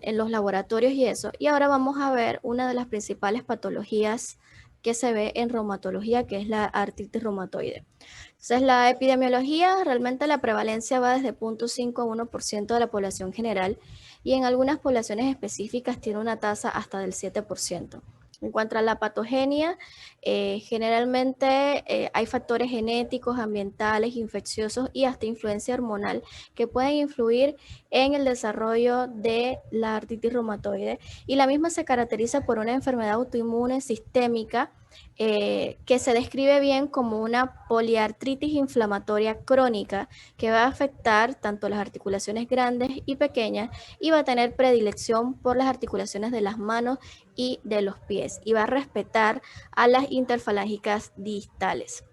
en los laboratorios y eso. Y ahora vamos a ver una de las principales patologías que se ve en reumatología, que es la artritis reumatoide. Entonces, la epidemiología, realmente la prevalencia va desde 0,5 a 1% de la población general y en algunas poblaciones específicas tiene una tasa hasta del 7%. En cuanto a la patogenia, generalmente hay factores genéticos, ambientales, infecciosos y hasta influencia hormonal que pueden influir en el desarrollo de la artritis reumatoide, y la misma se caracteriza por una enfermedad autoinmune sistémica que se describe bien como una poliartritis inflamatoria crónica que va a afectar tanto las articulaciones grandes y pequeñas y va a tener predilección por las articulaciones de las manos y de los pies y va a respetar a las interfalángicas distales.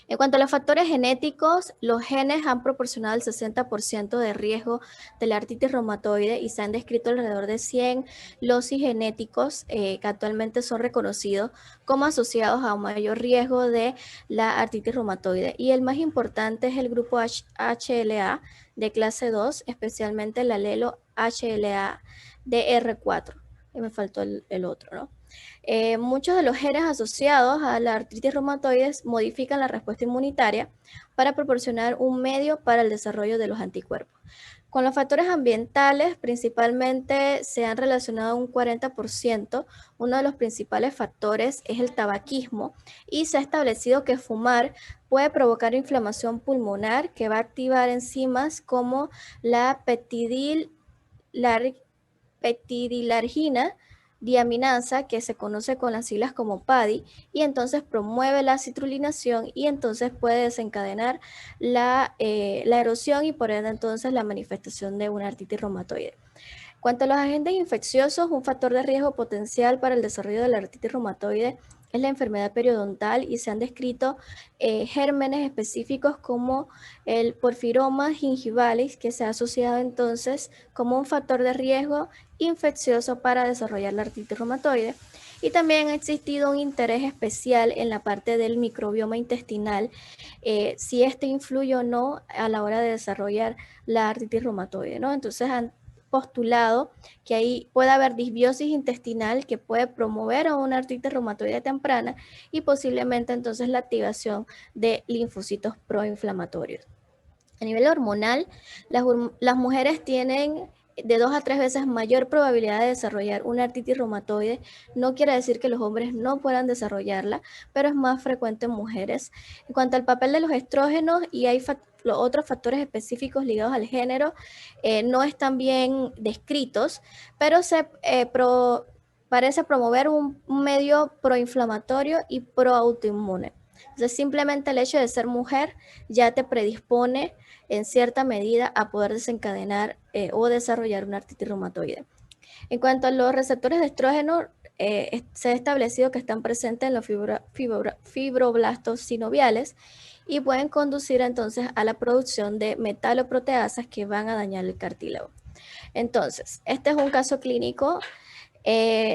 En cuanto a los factores genéticos, los genes han proporcionado el 60% de riesgo de la artritis reumatoide y se han descrito alrededor de 100 loci genéticos que actualmente son reconocidos como asociados a un mayor riesgo de la artritis reumatoide. Y el más importante es el grupo HLA de clase 2, especialmente el alelo HLA de R4. Y me faltó el otro, ¿no? Muchos de los genes asociados a la artritis reumatoide modifican la respuesta inmunitaria para proporcionar un medio para el desarrollo de los anticuerpos. Con los factores ambientales, principalmente se han relacionado un 40%. Uno de los principales factores es el tabaquismo y se ha establecido que fumar puede provocar inflamación pulmonar que va a activar enzimas como la peptidilargina diaminasa, que se conoce con las siglas como PADI, y entonces promueve la citrulinación y entonces puede desencadenar la erosión y por ende entonces la manifestación de una artritis reumatoide. Cuanto a los agentes infecciosos, un factor de riesgo potencial para el desarrollo de la artritis reumatoide es la enfermedad periodontal y se han descrito gérmenes específicos como el porfiroma gingivalis, que se ha asociado entonces como un factor de riesgo infeccioso para desarrollar la artritis reumatoide. Y también ha existido un interés especial en la parte del microbioma intestinal, si este influye o no a la hora de desarrollar la artritis reumatoide, ¿no? Entonces han postulado que ahí puede haber disbiosis intestinal que puede promover a una artritis reumatoide temprana y posiblemente entonces la activación de linfocitos proinflamatorios. A nivel hormonal, las mujeres tienen de 2 a 3 veces mayor probabilidad de desarrollar una artritis reumatoide. No quiere decir que los hombres no puedan desarrollarla, pero es más frecuente en mujeres. En cuanto al papel de los estrógenos, y hay los otros factores específicos ligados al género, no están bien descritos, pero parece promover un medio proinflamatorio y proautoinmune. Entonces, simplemente el hecho de ser mujer ya te predispone en cierta medida a poder desencadenar o desarrollar una artritis reumatoide. En cuanto a los receptores de estrógeno, se ha establecido que están presentes en los fibroblastos sinoviales y pueden conducir entonces a la producción de metaloproteasas que van a dañar el cartílago. Entonces, este es un caso clínico.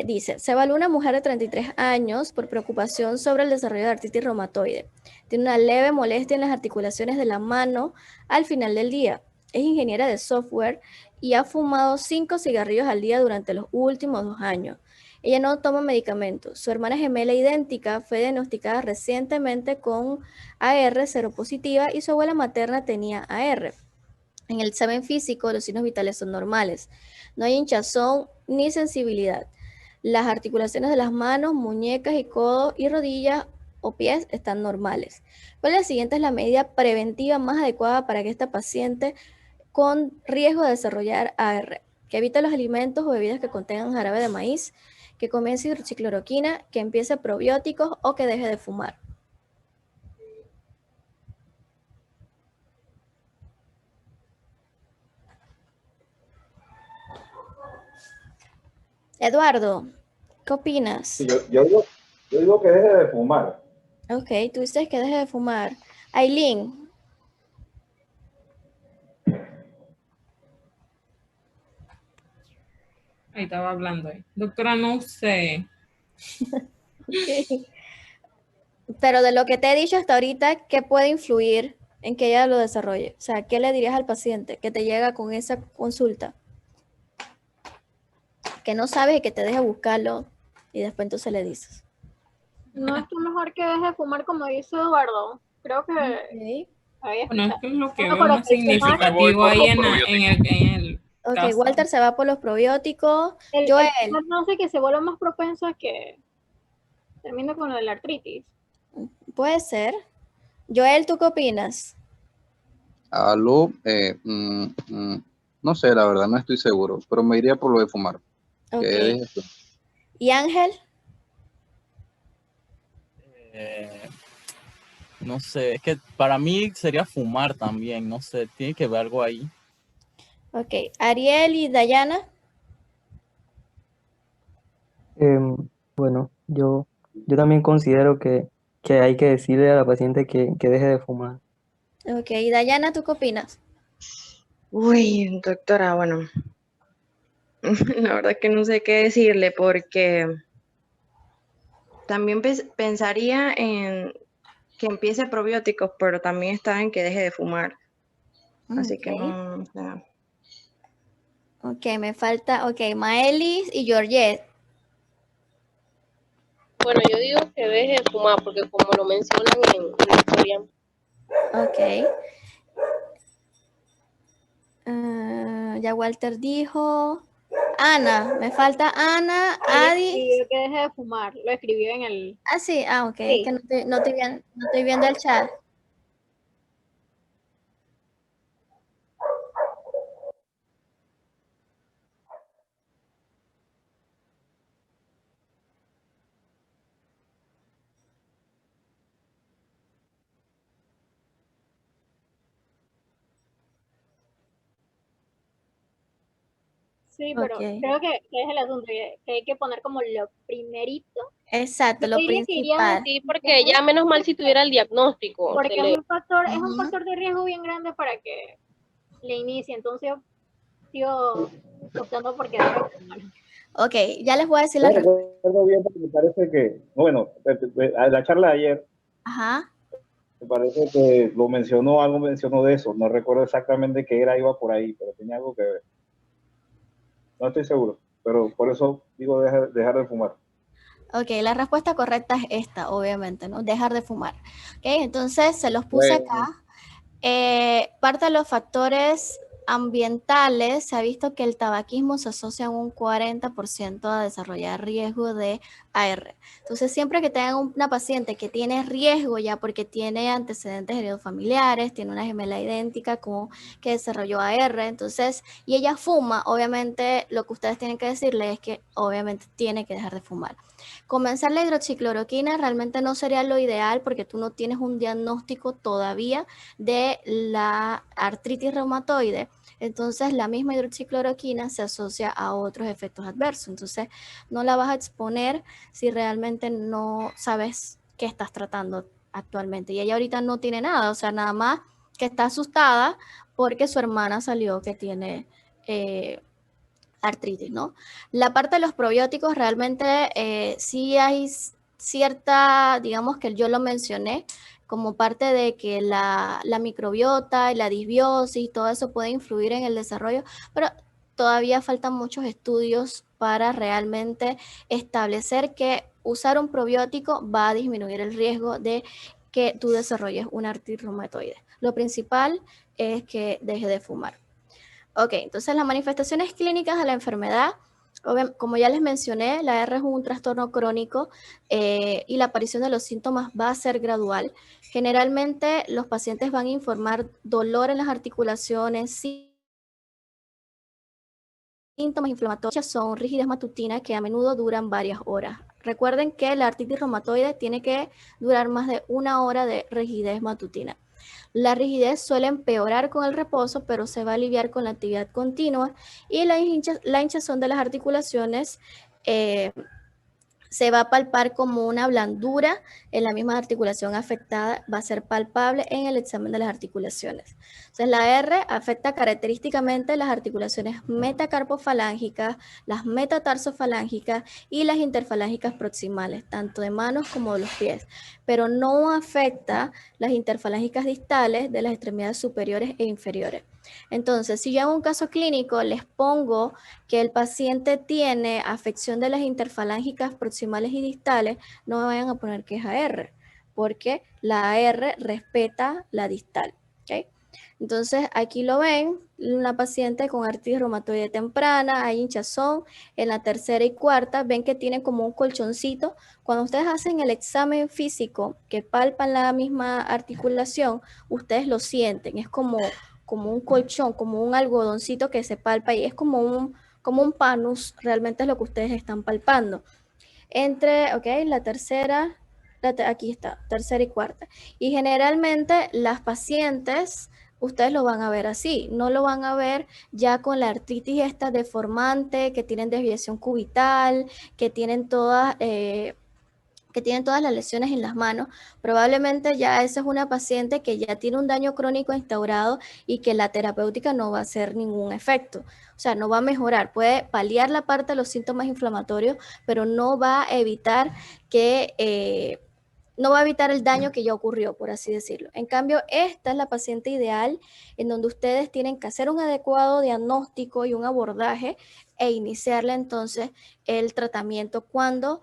Dice, se evalúa una mujer de 33 años por preocupación sobre el desarrollo de artritis reumatoide. Tiene una leve molestia en las articulaciones de la mano al final del día. Es ingeniera de software y ha fumado 5 cigarrillos al día durante los últimos 2 años. Ella no toma medicamentos. Su hermana gemela idéntica fue diagnosticada recientemente con AR seropositiva y su abuela materna tenía AR. En el examen físico, los signos vitales son normales. No hay hinchazón ni sensibilidad. Las articulaciones de las manos, muñecas y codos y rodillas o pies están normales. Pues la siguiente es la medida preventiva más adecuada para que esta paciente con riesgo de desarrollar AR, que evite los alimentos o bebidas que contengan jarabe de maíz, que comience hidroxicloroquina, que empiece probióticos o que deje de fumar. Eduardo, ¿qué opinas? Yo digo que deje de fumar. Ok, tú dices que deje de fumar. Aileen, Ahí estaba hablando ahí. Doctora, no sé. ok. Pero de lo que te he dicho hasta ahorita, ¿qué puede influir en que ella lo desarrolle? O sea, ¿qué le dirías al paciente que te llega con esa consulta? que no sabes y que te deje buscarlo y después entonces le dices. No es mejor que deje de fumar como dice Eduardo. Creo que Ok. había Bueno, es escuchado. que es lo que No, veo pero más que fumar, significativo ahí en el Ok, caso. Walter se va por los probióticos. el Joel, fumar no hace que se vuelva más propenso a que termine con lo de la artritis. puede ser. Joel, ¿tú qué opinas? Aló, no sé, la verdad, no estoy seguro, pero me iría por lo de fumar. Que Ok. deje de- ¿Y Ángel? Eh, no sé, es que para mí sería fumar también, no sé, tiene que ver algo ahí. Ok. Ariel y Dayana. Bueno, yo también considero que hay que decirle a la paciente que deje de fumar. Ok. Y Dayana, ¿tú qué opinas? Uy, doctora, bueno, la verdad que no sé qué decirle porque también pensaría en que empiece probióticos, pero también está en que deje de fumar. Así que Ok. no, o sea, Ok, me falta. Ok, Maelis y Georgette. Bueno, yo digo que deje de fumar porque como lo mencionan en la historia, Ok. Ya Walter dijo. Ana, me falta Ana, Ella Adi. escribió que deje de fumar. Lo escribió en el... Ah, sí, ok. Es Sí. que no estoy viendo el chat. Sí, pero Ok. creo que es el asunto, que hay que poner como lo primerito. Exacto, Yo lo diría que iría principal. sí, porque ya menos mal si tuviera el diagnóstico, porque se es le un Ujú. factor de riesgo bien grande para que le inicie. Entonces yo sigo optando porque deje de fumar. Ok, ya les voy a decir la No respuesta. recuerdo bien porque me parece que, bueno, a la charla de ayer, Ajá. me parece que algo mencionó de eso. No recuerdo exactamente qué era, iba por ahí, pero tenía algo que ver. No estoy seguro, pero por eso digo dejar de fumar. Ok, la respuesta correcta es esta, obviamente, ¿no? Dejar de fumar. Ok, entonces se los puse Bueno, acá. Parte de los factores ambientales, se ha visto que el tabaquismo se asocia en un 40% a desarrollar riesgo de AR. Entonces, siempre que tengan una paciente que tiene riesgo ya porque tiene antecedentes heredofamiliares, tiene una gemela idéntica como que desarrolló AR, entonces, y ella fuma, obviamente lo que ustedes tienen que decirle es que obviamente tiene que dejar de fumar. Comenzar la hidroxicloroquina realmente no sería lo ideal porque tú no tienes un diagnóstico todavía de la artritis reumatoide. Entonces la misma hidroxicloroquina se asocia a otros efectos adversos. Entonces no la vas a exponer si realmente no sabes qué estás tratando actualmente. Y ella ahorita no tiene nada, o sea, nada más que está asustada porque su hermana salió que tiene artritis, ¿no? La parte de los probióticos realmente sí hay cierta, digamos que yo lo mencioné, como parte de que la microbiota y la disbiosis, todo eso puede influir en el desarrollo, pero todavía faltan muchos estudios para realmente establecer que usar un probiótico va a disminuir el riesgo de que tú desarrolles una artritis reumatoide. Lo principal es que deje de fumar. Ok, entonces las manifestaciones clínicas de la enfermedad, como ya les mencioné, la R es un trastorno crónico y la aparición de los síntomas va a ser gradual. Generalmente los pacientes van a informar dolor en las articulaciones, síntomas inflamatorios son rigidez matutina que a menudo duran varias horas. Recuerden que la artritis reumatoide tiene que durar más de 1 hora de rigidez matutina. La rigidez suele empeorar con el reposo, pero se va a aliviar con la actividad continua y la hinchazón de las articulaciones se va a palpar como una blandura en la misma articulación afectada, va a ser palpable en el examen de las articulaciones. Entonces, la R afecta característicamente las articulaciones metacarpofalángicas, las metatarsofalángicas y las interfalángicas proximales, tanto de manos como de los pies, pero no afecta las interfalángicas distales de las extremidades superiores e inferiores. Entonces, si yo en un caso clínico les pongo que el paciente tiene afección de las interfalángicas proximales y distales, no me vayan a poner que es AR, porque la AR respeta la distal. ¿Okay? Entonces, aquí lo ven, una paciente con artritis reumatoide temprana, hay hinchazón en la tercera y cuarta, ven que tiene como un colchoncito. Cuando ustedes hacen el examen físico, que palpan la misma articulación, ustedes lo sienten, es como un colchón, como un algodoncito que se palpa y es como un panus, realmente es lo que ustedes están palpando. Entre, ok, la tercera, aquí está, tercera y cuarta. Y generalmente las pacientes, ustedes lo van a ver así, no lo van a ver ya con la artritis esta deformante, que tienen desviación cubital, que tienen todas las lesiones en las manos. Probablemente ya esa es una paciente que ya tiene un daño crónico instaurado y que la terapéutica no va a hacer ningún efecto. O sea, no va a mejorar. Puede paliar la parte de los síntomas inflamatorios, pero no va a evitar no va a evitar el daño que ya ocurrió, por así decirlo. En cambio, esta es la paciente ideal en donde ustedes tienen que hacer un adecuado diagnóstico y un abordaje e iniciarle entonces el tratamiento cuando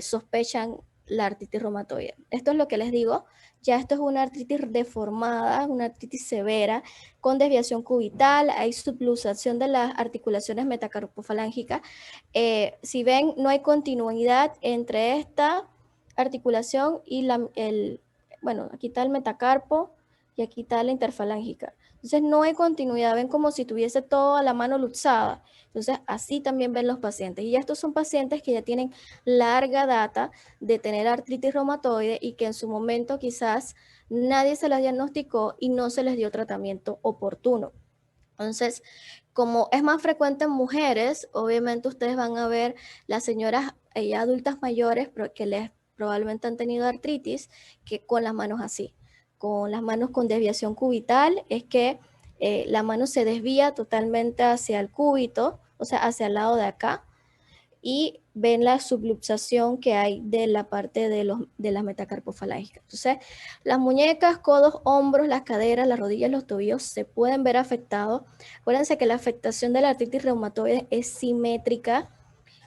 sospechan la artritis reumatoide. Esto es lo que les digo, ya esto es una artritis deformada, una artritis severa, con desviación cubital, hay subluxación de las articulaciones metacarpofalángicas. Si ven, no hay continuidad entre esta articulación y bueno, aquí está el metacarpo y aquí está la interfalángica. Entonces no hay continuidad, ven como si tuviese toda la mano luxada. Entonces así también ven los pacientes. Y estos son pacientes que ya tienen larga data de tener artritis reumatoide y que en su momento quizás nadie se las diagnosticó y no se les dio tratamiento oportuno. Entonces, como es más frecuente en mujeres, obviamente ustedes van a ver las señoras adultas mayores que probablemente han tenido artritis, que con las manos así, con las manos con desviación cubital, es que la mano se desvía totalmente hacia el cúbito, o sea, hacia el lado de acá, y ven la subluxación que hay de la parte de las metacarpofalángicas. Entonces, las muñecas, codos, hombros, las caderas, las rodillas, los tobillos se pueden ver afectados. Acuérdense que la afectación de la artritis reumatoide es simétrica.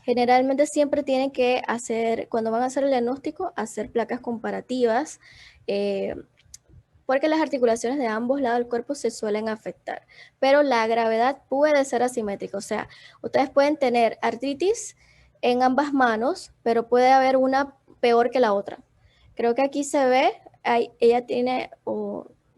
Generalmente siempre tienen que hacer, cuando van a hacer el diagnóstico, hacer placas comparativas, porque las articulaciones de ambos lados del cuerpo se suelen afectar. Pero la gravedad puede ser asimétrica, o sea, ustedes pueden tener artritis en ambas manos, pero puede haber una peor que la otra. Creo que aquí se ve, ella tiene,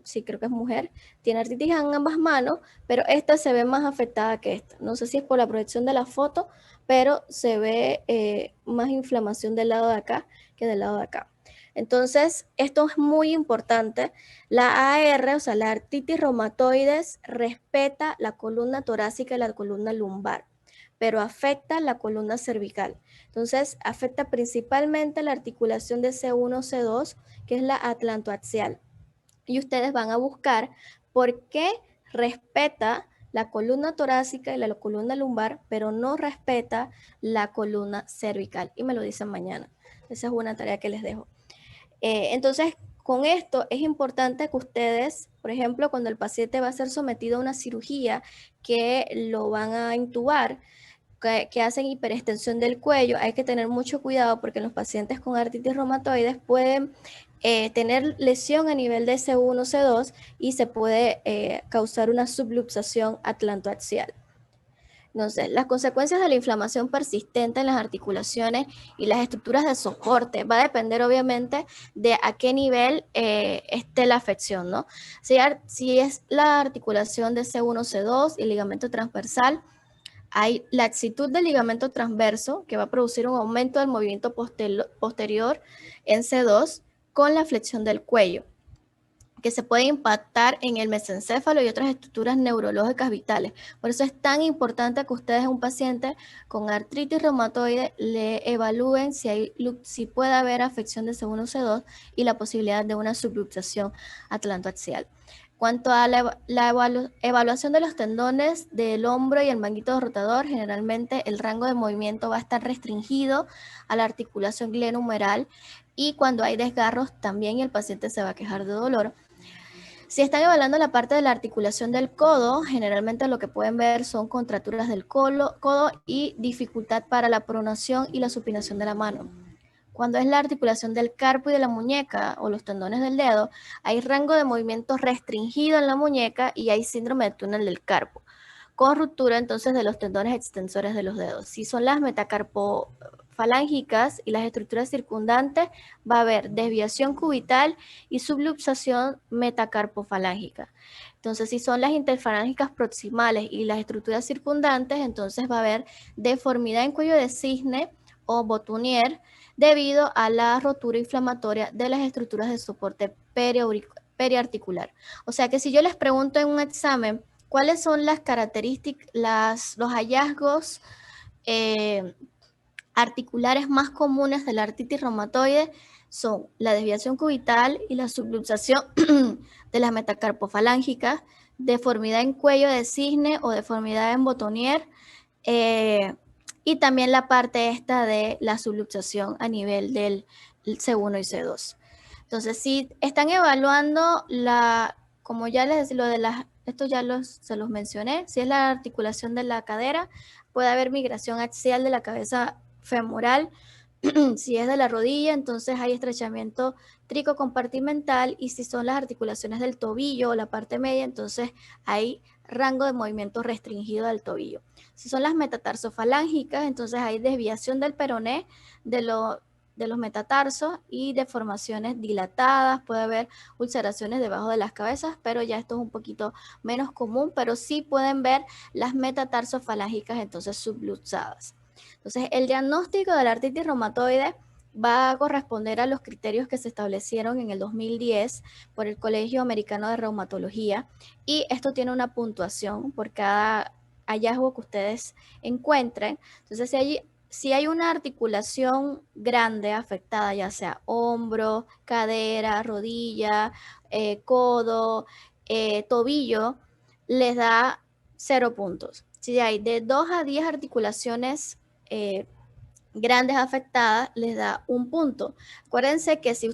sí, creo que es mujer, tiene artritis en ambas manos, pero esta se ve más afectada que esta. No sé si es por la proyección de la foto, pero se ve más inflamación del lado de acá que del lado de acá. Entonces, esto es muy importante. La AR, o sea, la artritis reumatoides, respeta la columna torácica y la columna lumbar, pero afecta la columna cervical. Entonces, afecta principalmente la articulación de C1, C2, que es la atlantoaxial. Y ustedes van a buscar por qué respeta la columna torácica y la columna lumbar, pero no respeta la columna cervical. Y me lo dicen mañana. Esa es una tarea que les dejo. Entonces, con esto es importante que ustedes, por ejemplo, cuando el paciente va a ser sometido a una cirugía que lo van a intubar, que hacen hiperextensión del cuello, hay que tener mucho cuidado porque los pacientes con artritis reumatoides pueden tener lesión a nivel de C1, C2 y se puede causar una subluxación atlantoaxial. Entonces, las consecuencias de la inflamación persistente en las articulaciones y las estructuras de soporte va a depender obviamente de a qué nivel esté la afección, ¿no? Si es la articulación de C1, C2 y ligamento transversal, hay laxitud del ligamento transverso que va a producir un aumento del movimiento posterior en C2 con la flexión del cuello, que se puede impactar en el mesencéfalo y otras estructuras neurológicas vitales. Por eso es tan importante que ustedes a un paciente con artritis reumatoide le evalúen si puede haber afección de C1 o C2 y la posibilidad de una subluxación atlantoaxial. Cuanto a la evaluación de los tendones del hombro y el manguito rotador, generalmente el rango de movimiento va a estar restringido a la articulación glenohumeral y cuando hay desgarros también el paciente se va a quejar de dolor. Si están evaluando la parte de la articulación del codo, generalmente lo que pueden ver son contracturas del codo y dificultad para la pronación y la supinación de la mano. Cuando es la articulación del carpo y de la muñeca o los tendones del dedo, hay rango de movimiento restringido en la muñeca y hay síndrome de túnel del carpo, con ruptura entonces de los tendones extensores de los dedos. Si son las metacarpofalángicas y las estructuras circundantes, va a haber desviación cubital y subluxación metacarpofalángica. Entonces, si son las interfalángicas proximales y las estructuras circundantes, entonces va a haber deformidad en cuello de cisne o botonier debido a la rotura inflamatoria de las estructuras de soporte periarticular. O sea que si yo les pregunto en un examen, ¿cuáles son las características, los hallazgos articulares más comunes de la artritis reumatoide? Son la desviación cubital y la subluxación de las metacarpofalángicas, deformidad en cuello de cisne o deformidad en botonier, y también la parte esta de la subluxación a nivel del C1 y C2. Entonces, si están evaluando como ya les decía, esto ya se los mencioné, si es la articulación de la cadera, puede haber migración axial de la cabeza femoral. Si es de la rodilla, entonces hay estrechamiento tricocompartimental, y si son las articulaciones del tobillo o la parte media, entonces hay rango de movimiento restringido del tobillo. Si son las metatarsofalángicas, entonces hay desviación del peroné de los metatarsos y deformaciones dilatadas, puede haber ulceraciones debajo de las cabezas, pero ya esto es un poquito menos común, pero sí pueden ver las metatarsofalángicas entonces subluxadas. Entonces, el diagnóstico de la artritis reumatoide va a corresponder a los criterios que se establecieron en el 2010 por el Colegio Americano de Reumatología, y esto tiene una puntuación por cada hallazgo que ustedes encuentren. Entonces, si hay una articulación grande afectada, ya sea hombro, cadera, rodilla, codo, tobillo, les da 0 puntos. Si hay de 2 a 10 articulaciones grandes afectadas, les da 1 punto. Acuérdense que si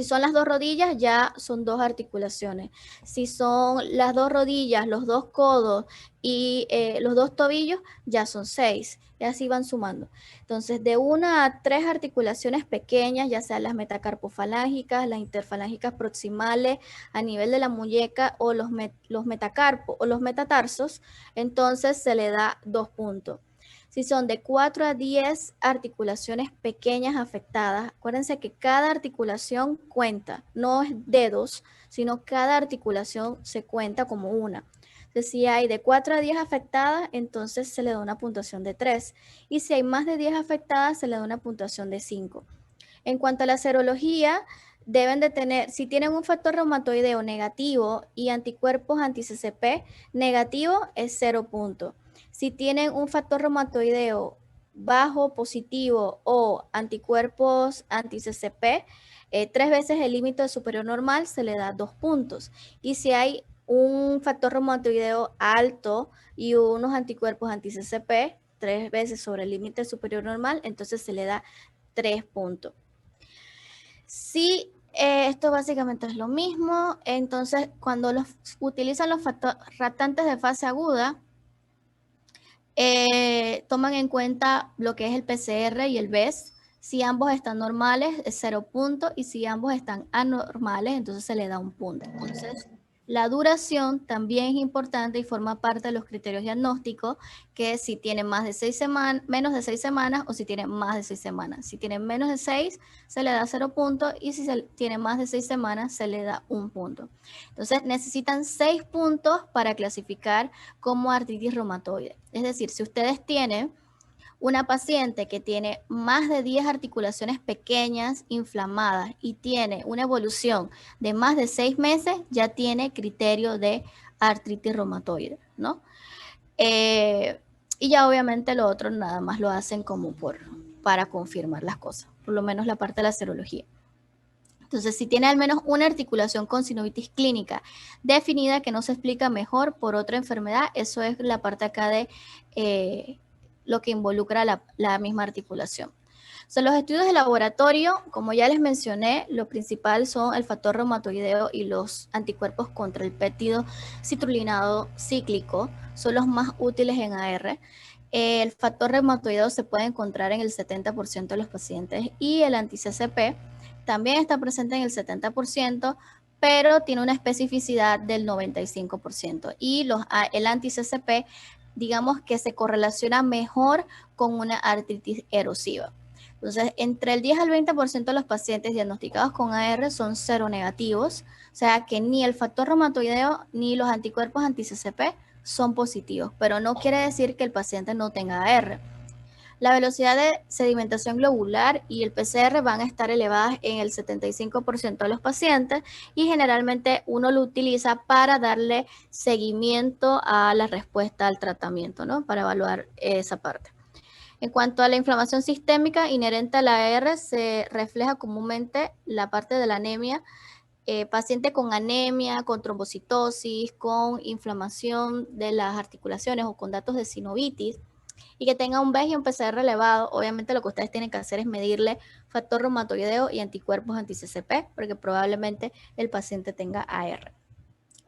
son las 2 rodillas, ya son 2 articulaciones. Si son las 2 rodillas, los 2 codos y los 2 tobillos, ya son 6. Y así van sumando. Entonces, de 1 a 3 articulaciones pequeñas, ya sean las metacarpofalángicas, las interfalángicas proximales a nivel de la muñeca, o los metacarpos o los metatarsos, entonces se le da 2 puntos. Si son de 4 a 10 articulaciones pequeñas afectadas, acuérdense que cada articulación cuenta, no es dedos, sino cada articulación se cuenta como una. Entonces, si hay de 4 a 10 afectadas, entonces se le da una puntuación de 3. Y si hay más de 10 afectadas, se le da una puntuación de 5. En cuanto a la serología, deben de tener, si tienen un factor reumatoideo negativo y anticuerpos anti-CCP negativo, es 0 puntos. Si tienen un factor reumatoideo bajo, positivo o anticuerpos anti-CCP, 3 veces el límite superior normal, se le da 2 puntos. Y si hay un factor reumatoideo alto y unos anticuerpos anti-CCP, 3 veces sobre el límite superior normal, entonces se le da 3 puntos. Si esto básicamente es lo mismo, entonces cuando utilizan los factorantes de fase aguda, toman en cuenta lo que es el PCR y el BES. Si ambos están normales, es 0 puntos, y si ambos están anormales, entonces se le da 1 punto. Entonces, la duración también es importante y forma parte de los criterios diagnósticos, que si tienen menos de 6 semanas o si tienen más de 6 semanas. Si tienen menos de 6, se le da 0 puntos, y si tiene más de 6 semanas, se le da 1 punto. Entonces, necesitan 6 puntos para clasificar como artritis reumatoide. Es decir, si ustedes tienen una paciente que tiene más de 10 articulaciones pequeñas inflamadas y tiene una evolución de más de 6 meses, ya tiene criterio de artritis reumatoide, ¿no? Y ya obviamente lo otro nada más lo hacen como para confirmar las cosas, por lo menos la parte de la serología. Entonces, si tiene al menos una articulación con sinovitis clínica definida que no se explica mejor por otra enfermedad, eso es la parte acá de lo que involucra la misma articulación. Son los estudios de laboratorio, como ya les mencioné, lo principal son el factor reumatoideo y los anticuerpos contra el péptido citrulinado cíclico, son los más útiles en AR. El factor reumatoideo se puede encontrar en el 70% de los pacientes y el anti-CCP también está presente en el 70%, pero tiene una especificidad del 95%. Y el anti-CCP, digamos que se correlaciona mejor con una artritis erosiva. Entonces, entre el 10 al 20% de los pacientes diagnosticados con AR son seronegativos, o sea que ni el factor reumatoideo ni los anticuerpos anti-CCP son positivos, pero no quiere decir que el paciente no tenga AR. La velocidad de sedimentación globular y el PCR van a estar elevadas en el 75% de los pacientes y generalmente uno lo utiliza para darle seguimiento a la respuesta al tratamiento, ¿no? Para evaluar esa parte. En cuanto a la inflamación sistémica inherente a la AR, se refleja comúnmente la parte de la anemia. Paciente con anemia, con trombocitosis, con inflamación de las articulaciones o con datos de sinovitis y que tenga un VEG y un PCR elevado, obviamente lo que ustedes tienen que hacer es medirle factor reumatoideo y anticuerpos anti-CCP, porque probablemente el paciente tenga AR.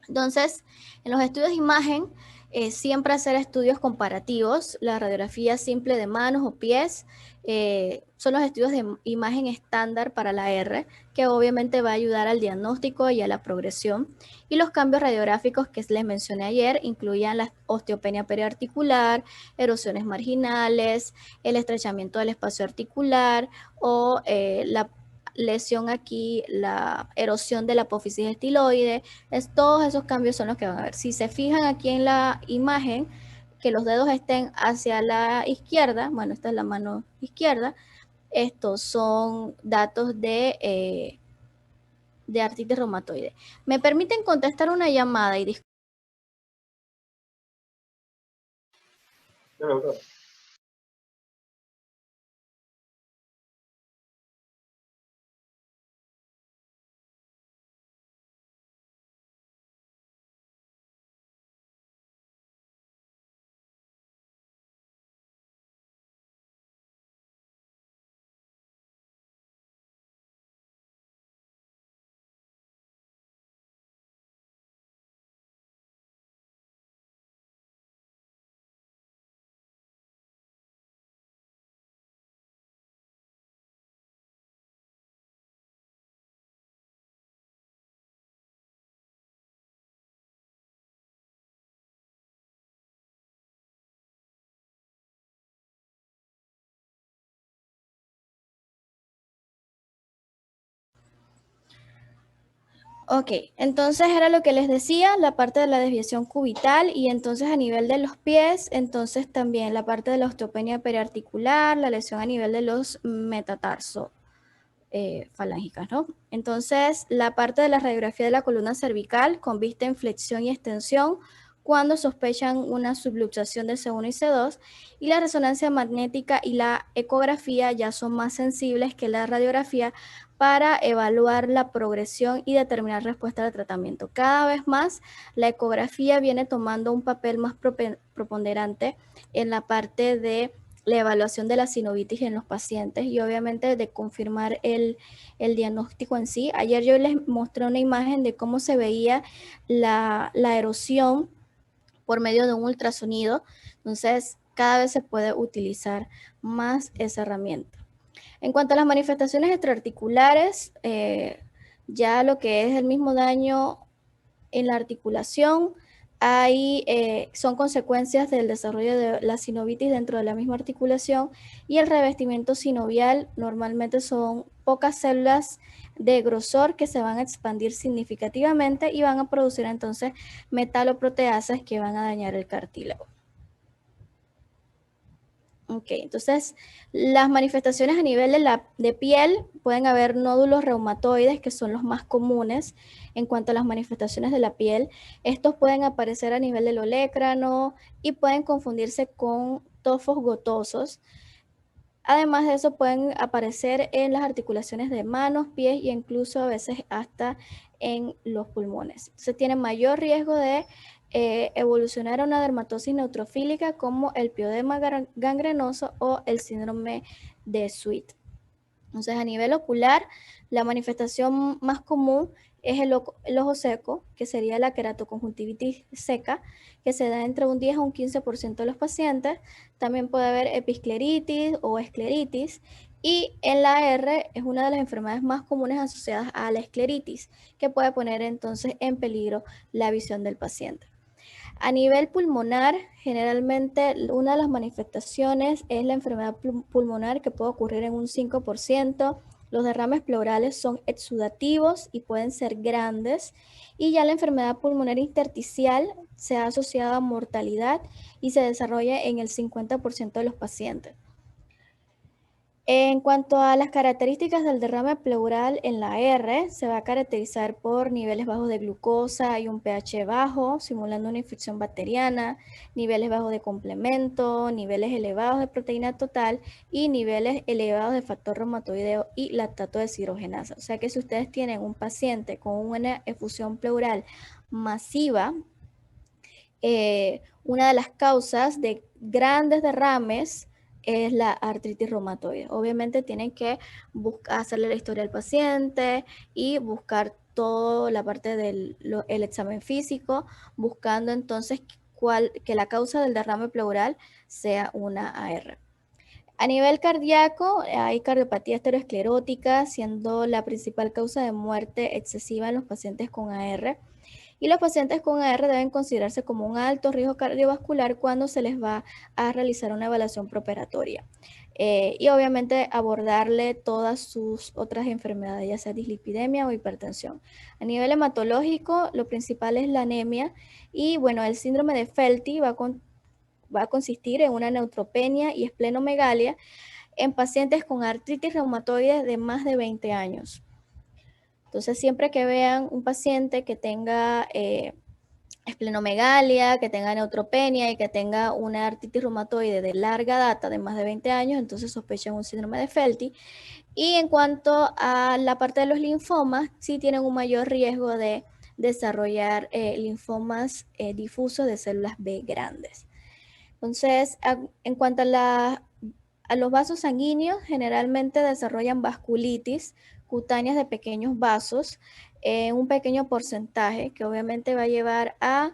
Entonces, en los estudios de imagen, siempre hacer estudios comparativos. La radiografía simple de manos o pies son los estudios de imagen estándar para la AR, que obviamente va a ayudar al diagnóstico y a la progresión. Y los cambios radiográficos que les mencioné ayer incluían la osteopenia periarticular, erosiones marginales, el estrechamiento del espacio articular o la lesión aquí, la erosión de la apófisis estiloide. Todos esos cambios son los que van a ver. Si se fijan aquí en la imagen, que los dedos estén hacia la izquierda, bueno, esta es la mano izquierda, estos son datos de artritis reumatoide. ¿Me permiten contestar una llamada y Claro. Ok, entonces era lo que les decía, la parte de la desviación cubital y entonces a nivel de los pies, entonces también la parte de la osteopenia periarticular, la lesión a nivel de los metatarso falángicas, ¿no? Entonces la parte de la radiografía de la columna cervical con vista en flexión y extensión cuando sospechan una subluxación de C1 y C2 y la resonancia magnética y la ecografía ya son más sensibles que la radiografía para evaluar la progresión y determinar respuesta al tratamiento. Cada vez más la ecografía viene tomando un papel más preponderante en la parte de la evaluación de la sinovitis en los pacientes y obviamente de confirmar el diagnóstico en sí. Ayer yo les mostré una imagen de cómo se veía la erosión por medio de un ultrasonido, entonces cada vez se puede utilizar más esa herramienta. En cuanto a las manifestaciones extraarticulares, ya lo que es el mismo daño en la articulación, son consecuencias del desarrollo de la sinovitis dentro de la misma articulación y el revestimiento sinovial normalmente son pocas células de grosor que se van a expandir significativamente y van a producir entonces metaloproteasas que van a dañar el cartílago. Ok, entonces las manifestaciones a nivel de piel pueden haber nódulos reumatoides que son los más comunes en cuanto a las manifestaciones de la piel. Estos pueden aparecer a nivel del olecrano y pueden confundirse con tofos gotosos. Además de eso pueden aparecer en las articulaciones de manos, pies e incluso a veces hasta en los pulmones. Entonces tienen mayor riesgo de evolucionar a una dermatosis neutrofílica como el piodema gangrenoso o el síndrome de Sweet. Entonces, a nivel ocular, la manifestación más común es el ojo seco, que sería la queratoconjuntivitis seca, que se da entre un 10 a un 15% de los pacientes. También puede haber episcleritis o escleritis. Y en la R es una de las enfermedades más comunes asociadas a la escleritis, que puede poner entonces en peligro la visión del paciente. A nivel pulmonar, generalmente una de las manifestaciones es la enfermedad pulmonar, que puede ocurrir en un 5%. Los derrames pleurales son exudativos y pueden ser grandes. Y ya la enfermedad pulmonar intersticial se ha asociado a mortalidad y se desarrolla en el 50% de los pacientes. En cuanto a las características del derrame pleural en la R, se va a caracterizar por niveles bajos de glucosa y un pH bajo, simulando una infección bacteriana, niveles bajos de complemento, niveles elevados de proteína total y niveles elevados de factor reumatoideo y lactato deshidrogenasa. O sea que si ustedes tienen un paciente con una efusión pleural masiva, una de las causas de grandes derrames es la artritis reumatoide. Obviamente tienen que hacerle la historia al paciente y buscar toda la parte del examen físico, buscando entonces que la causa del derrame pleural sea una AR. A nivel cardíaco, hay cardiopatía esteroesclerótica, siendo la principal causa de muerte excesiva en los pacientes con AR. Y los pacientes con AR deben considerarse como un alto riesgo cardiovascular cuando se les va a realizar una evaluación preoperatoria. Y obviamente abordarle todas sus otras enfermedades, ya sea dislipidemia o hipertensión. A nivel hematológico, lo principal es la anemia y bueno, el síndrome de Felty va a consistir en una neutropenia y esplenomegalia en pacientes con artritis reumatoide de más de 20 años. Entonces, siempre que vean un paciente que tenga esplenomegalia, que tenga neutropenia y que tenga una artritis reumatoide de larga data, de más de 20 años, entonces sospechen un síndrome de Felty. Y en cuanto a la parte de los linfomas, sí tienen un mayor riesgo de desarrollar linfomas difusos de células B grandes. Entonces, en cuanto a los vasos sanguíneos, generalmente desarrollan vasculitis cutáneas de pequeños vasos, un pequeño porcentaje que obviamente va a llevar a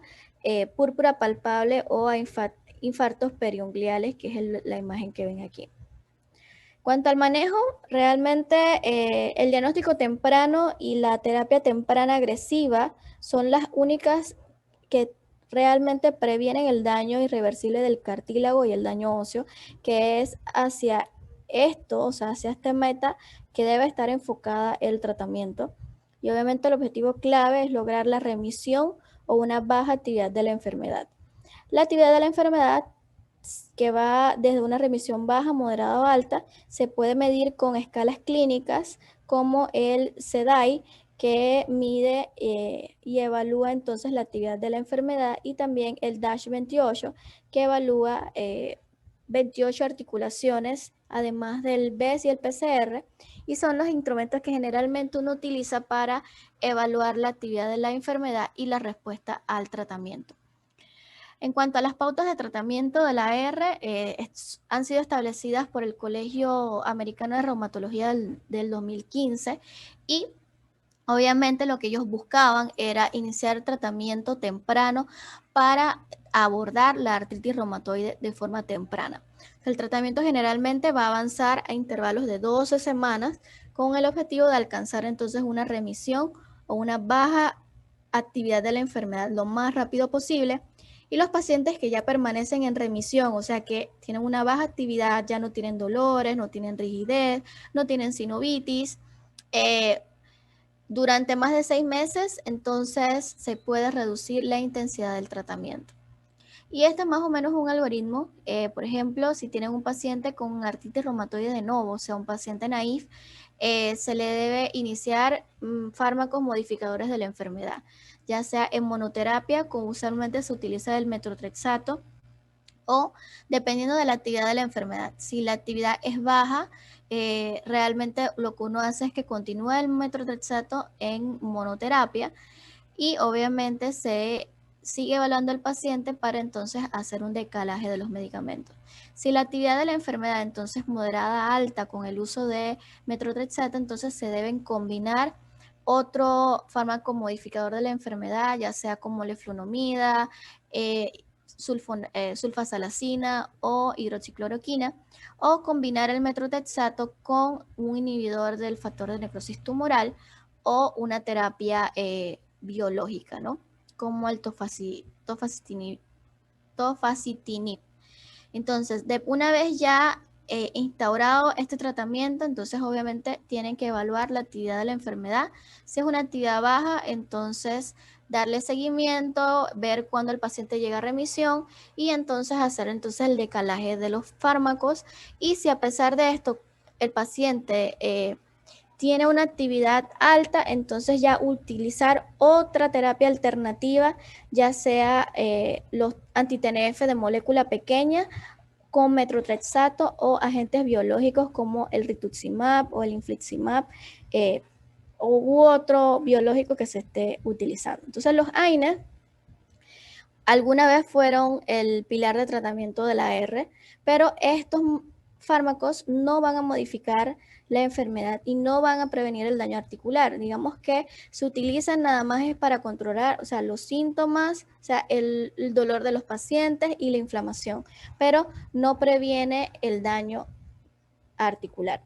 púrpura palpable o a infartos periunguales, que es la imagen que ven aquí. Cuanto al manejo, realmente el diagnóstico temprano y la terapia temprana agresiva son las únicas que realmente previenen el daño irreversible del cartílago y el daño óseo, que es hacia esto, o sea, hacia esta meta que debe estar enfocada el tratamiento. Y obviamente el objetivo clave es lograr la remisión o una baja actividad de la enfermedad. La actividad de la enfermedad, que va desde una remisión baja, moderada o alta, se puede medir con escalas clínicas como el CDAI, que mide y evalúa entonces la actividad de la enfermedad, y también el DASH-28, que evalúa 28 articulaciones, además del BES y el PCR, y son los instrumentos que generalmente uno utiliza para evaluar la actividad de la enfermedad y la respuesta al tratamiento. En cuanto a las pautas de tratamiento de la AR, han sido establecidas por el Colegio Americano de Reumatología del 2015, y obviamente lo que ellos buscaban era iniciar tratamiento temprano para abordar la artritis reumatoide de forma temprana. El tratamiento generalmente va a avanzar a intervalos de 12 semanas con el objetivo de alcanzar entonces una remisión o una baja actividad de la enfermedad lo más rápido posible. Y los pacientes que ya permanecen en remisión, o sea que tienen una baja actividad, ya no tienen dolores, no tienen rigidez, no tienen sinovitis, durante más de 6 meses, entonces se puede reducir la intensidad del tratamiento. Y este es más o menos un algoritmo. Por ejemplo, si tienen un paciente con artritis reumatoide de novo, o sea, un paciente naïf, se le debe iniciar fármacos modificadores de la enfermedad, ya sea en monoterapia, como usualmente se utiliza el metotrexato, o dependiendo de la actividad de la enfermedad. Si la actividad es baja, realmente lo que uno hace es que continúa el metotrexato en monoterapia, y obviamente se sigue evaluando al paciente para entonces hacer un decalaje de los medicamentos. Si la actividad de la enfermedad entonces moderada alta con el uso de metotrexato, entonces se deben combinar otro fármaco modificador de la enfermedad, ya sea como leflunomida, sulfasalacina o hidroxicloroquina, o combinar el metotrexato con un inhibidor del factor de necrosis tumoral o una terapia biológica, ¿no? Como el tofacitinib. Entonces, una vez ya instaurado este tratamiento, entonces obviamente tienen que evaluar la actividad de la enfermedad. Si es una actividad baja, entonces darle seguimiento, ver cuándo el paciente llega a remisión y entonces hacer entonces el decalaje de los fármacos. Y si a pesar de esto el paciente tiene una actividad alta, entonces ya utilizar otra terapia alternativa, ya sea los anti-TNF de molécula pequeña con metotrexato o agentes biológicos como el rituximab o el infliximab u otro biológico que se esté utilizando. Entonces los AINES alguna vez fueron el pilar de tratamiento de la R, pero estos fármacos no van a modificar la enfermedad y no van a prevenir el daño articular. Digamos que se utilizan nada más es para controlar, o sea, los síntomas, o sea, el dolor de los pacientes y la inflamación, pero no previene el daño articular.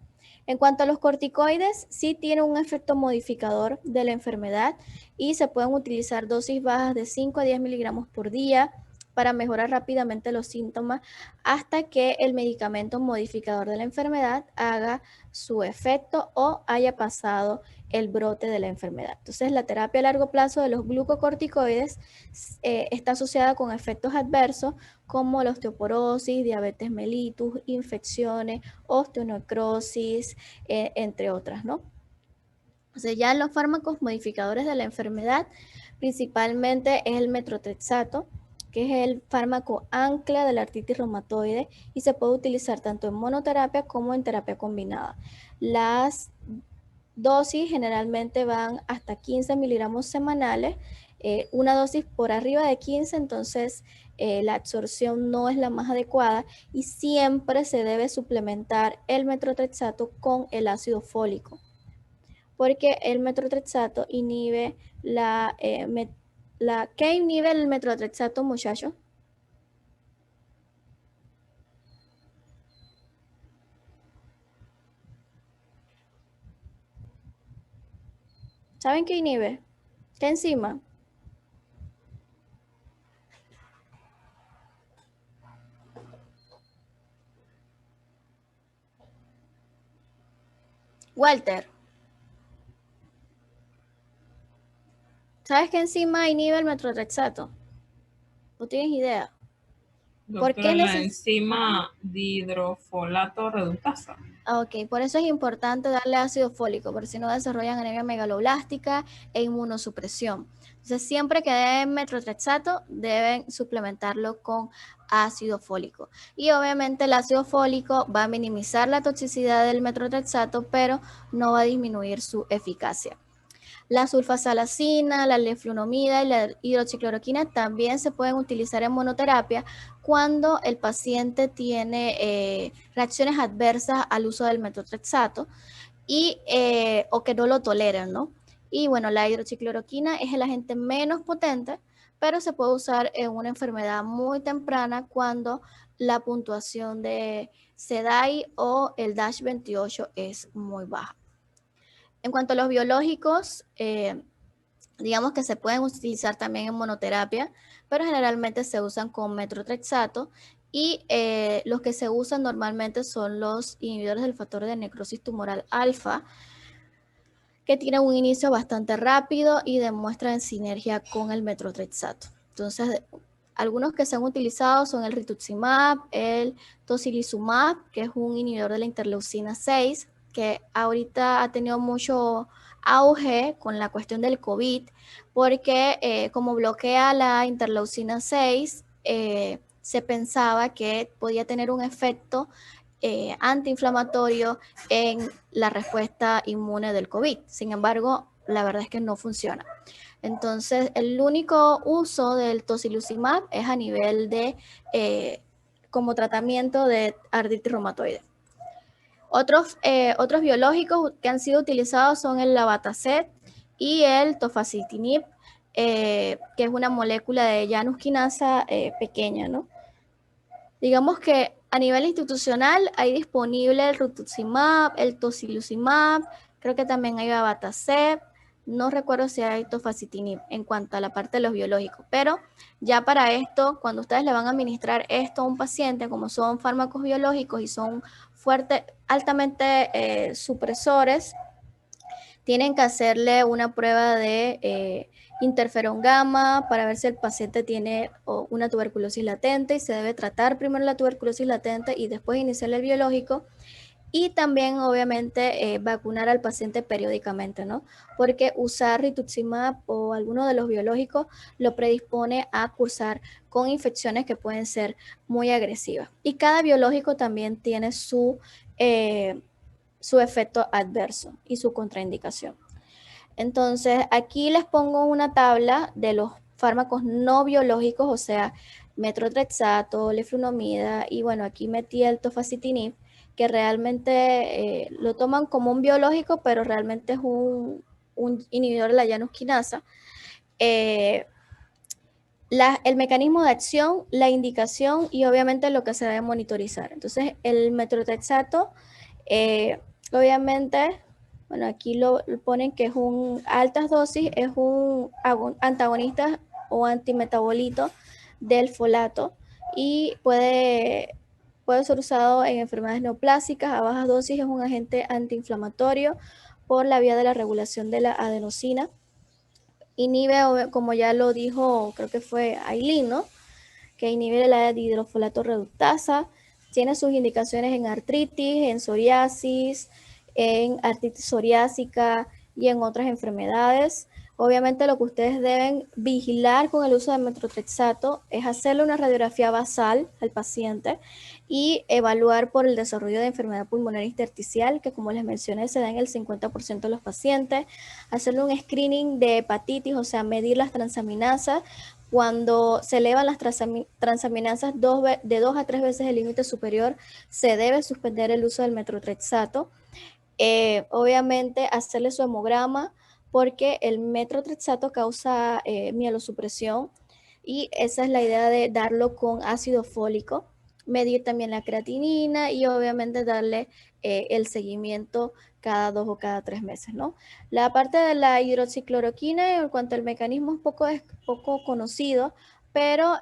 En cuanto a los corticoides, sí tienen un efecto modificador de la enfermedad y se pueden utilizar dosis bajas de 5 a 10 miligramos por día para mejorar rápidamente los síntomas hasta que el medicamento modificador de la enfermedad haga su efecto o haya pasado el brote de la enfermedad. Entonces, la terapia a largo plazo de los glucocorticoides está asociada con efectos adversos como la osteoporosis, diabetes mellitus, infecciones, osteonecrosis, entre otras, ¿no? O sea, ya los fármacos modificadores de la enfermedad, principalmente es el metotrexato, que es el fármaco ancla de la artritis reumatoide y se puede utilizar tanto en monoterapia como en terapia combinada. Las dosis generalmente van hasta 15 miligramos semanales, una dosis por arriba de 15, entonces la absorción no es la más adecuada y siempre se debe suplementar el metotrexato con el ácido fólico, porque el metotrexato inhibe ¿qué inhibe el metotrexato, muchachos? ¿Saben qué inhibe? ¿Qué enzima? Walter, ¿sabes qué enzima inhibe el metotrexato? ¿No tienes idea? ¿Por qué Doctora, la enzima dihidrofolato reductasa. Ok, por eso es importante darle ácido fólico, porque si no desarrollan anemia megaloblástica e inmunosupresión. Entonces, siempre que den metotrexato, deben suplementarlo con ácido fólico. Y obviamente el ácido fólico va a minimizar la toxicidad del metotrexato, pero no va a disminuir su eficacia. La sulfasalacina, la leflunomida y la hidroxicloroquina también se pueden utilizar en monoterapia cuando el paciente tiene reacciones adversas al uso del metotrexato y, o que no lo toleran, ¿no? Y bueno, la hidroxicloroquina es el agente menos potente, pero se puede usar en una enfermedad muy temprana cuando la puntuación de SEDAI o el DASH28 es muy baja. En cuanto a los biológicos, digamos que se pueden utilizar también en monoterapia, pero generalmente se usan con metotrexato y los que se usan normalmente son los inhibidores del factor de necrosis tumoral alfa, que tienen un inicio bastante rápido y demuestran sinergia con el metotrexato. Entonces, algunos que se han utilizado son el rituximab, el tocilizumab, que es un inhibidor de la interleucina 6, que ahorita ha tenido mucho auge con la cuestión del COVID, porque como bloquea la interleucina 6, se pensaba que podía tener un efecto antiinflamatorio en la respuesta inmune del COVID. Sin embargo, la verdad es que no funciona. Entonces, el único uso del tocilizumab es a nivel de, como tratamiento de artritis reumatoide. Otros biológicos que han sido utilizados son el abatacept y el tofacitinib, que es una molécula de Janus quinasa pequeña, ¿no? Digamos que a nivel institucional hay disponible el rituximab, el tocilizumab, creo que también hay abatacept, no recuerdo si hay tofacitinib en cuanto a la parte de los biológicos, pero ya para esto, cuando ustedes le van a administrar esto a un paciente, como son fármacos biológicos y son altamente supresores, tienen que hacerle una prueba de interferón gamma para ver si el paciente tiene una tuberculosis latente y se debe tratar primero la tuberculosis latente y después iniciar el biológico. Y también, obviamente, vacunar al paciente periódicamente, ¿no? Porque usar rituximab o alguno de los biológicos lo predispone a cursar con infecciones que pueden ser muy agresivas. Y cada biológico también tiene su efecto adverso y su contraindicación. Entonces, aquí les pongo una tabla de los fármacos no biológicos, o sea, metrotrexato, leflunomida, y bueno, aquí metí el tofacitinib, que realmente lo toman como un biológico, pero realmente es un inhibidor de la Janus quinasa. El mecanismo de acción, la indicación y obviamente lo que se debe monitorizar. Entonces, el metrotrexato, obviamente, bueno, aquí lo ponen que es altas dosis, es un antagonista o antimetabolito del folato y puede ser usado en enfermedades neoplásicas. A bajas dosis es un agente antiinflamatorio por la vía de la regulación de la adenosina. Inhibe, como ya lo dijo, creo que fue Aileen, ¿no? Que inhibe la dihidrofolato reductasa. Tiene sus indicaciones en artritis, en psoriasis, en artritis psoriásica y en otras enfermedades. Obviamente lo que ustedes deben vigilar con el uso de metrotrexato es hacerle una radiografía basal al paciente y evaluar por el desarrollo de enfermedad pulmonar intersticial, que como les mencioné se da en el 50% de los pacientes, hacerle un screening de hepatitis, o sea, medir las transaminasas. Cuando se elevan las transaminasas de 2 a 3 veces el límite superior, se debe suspender el uso del metrotrexato. Obviamente hacerle su hemograma, porque el metrotrexato causa mielosupresión y esa es la idea de darlo con ácido fólico, medir también la creatinina y obviamente darle el seguimiento cada 2 o cada 3 meses, ¿no? La parte de la hidroxicloroquina, en cuanto al mecanismo, es poco conocido, pero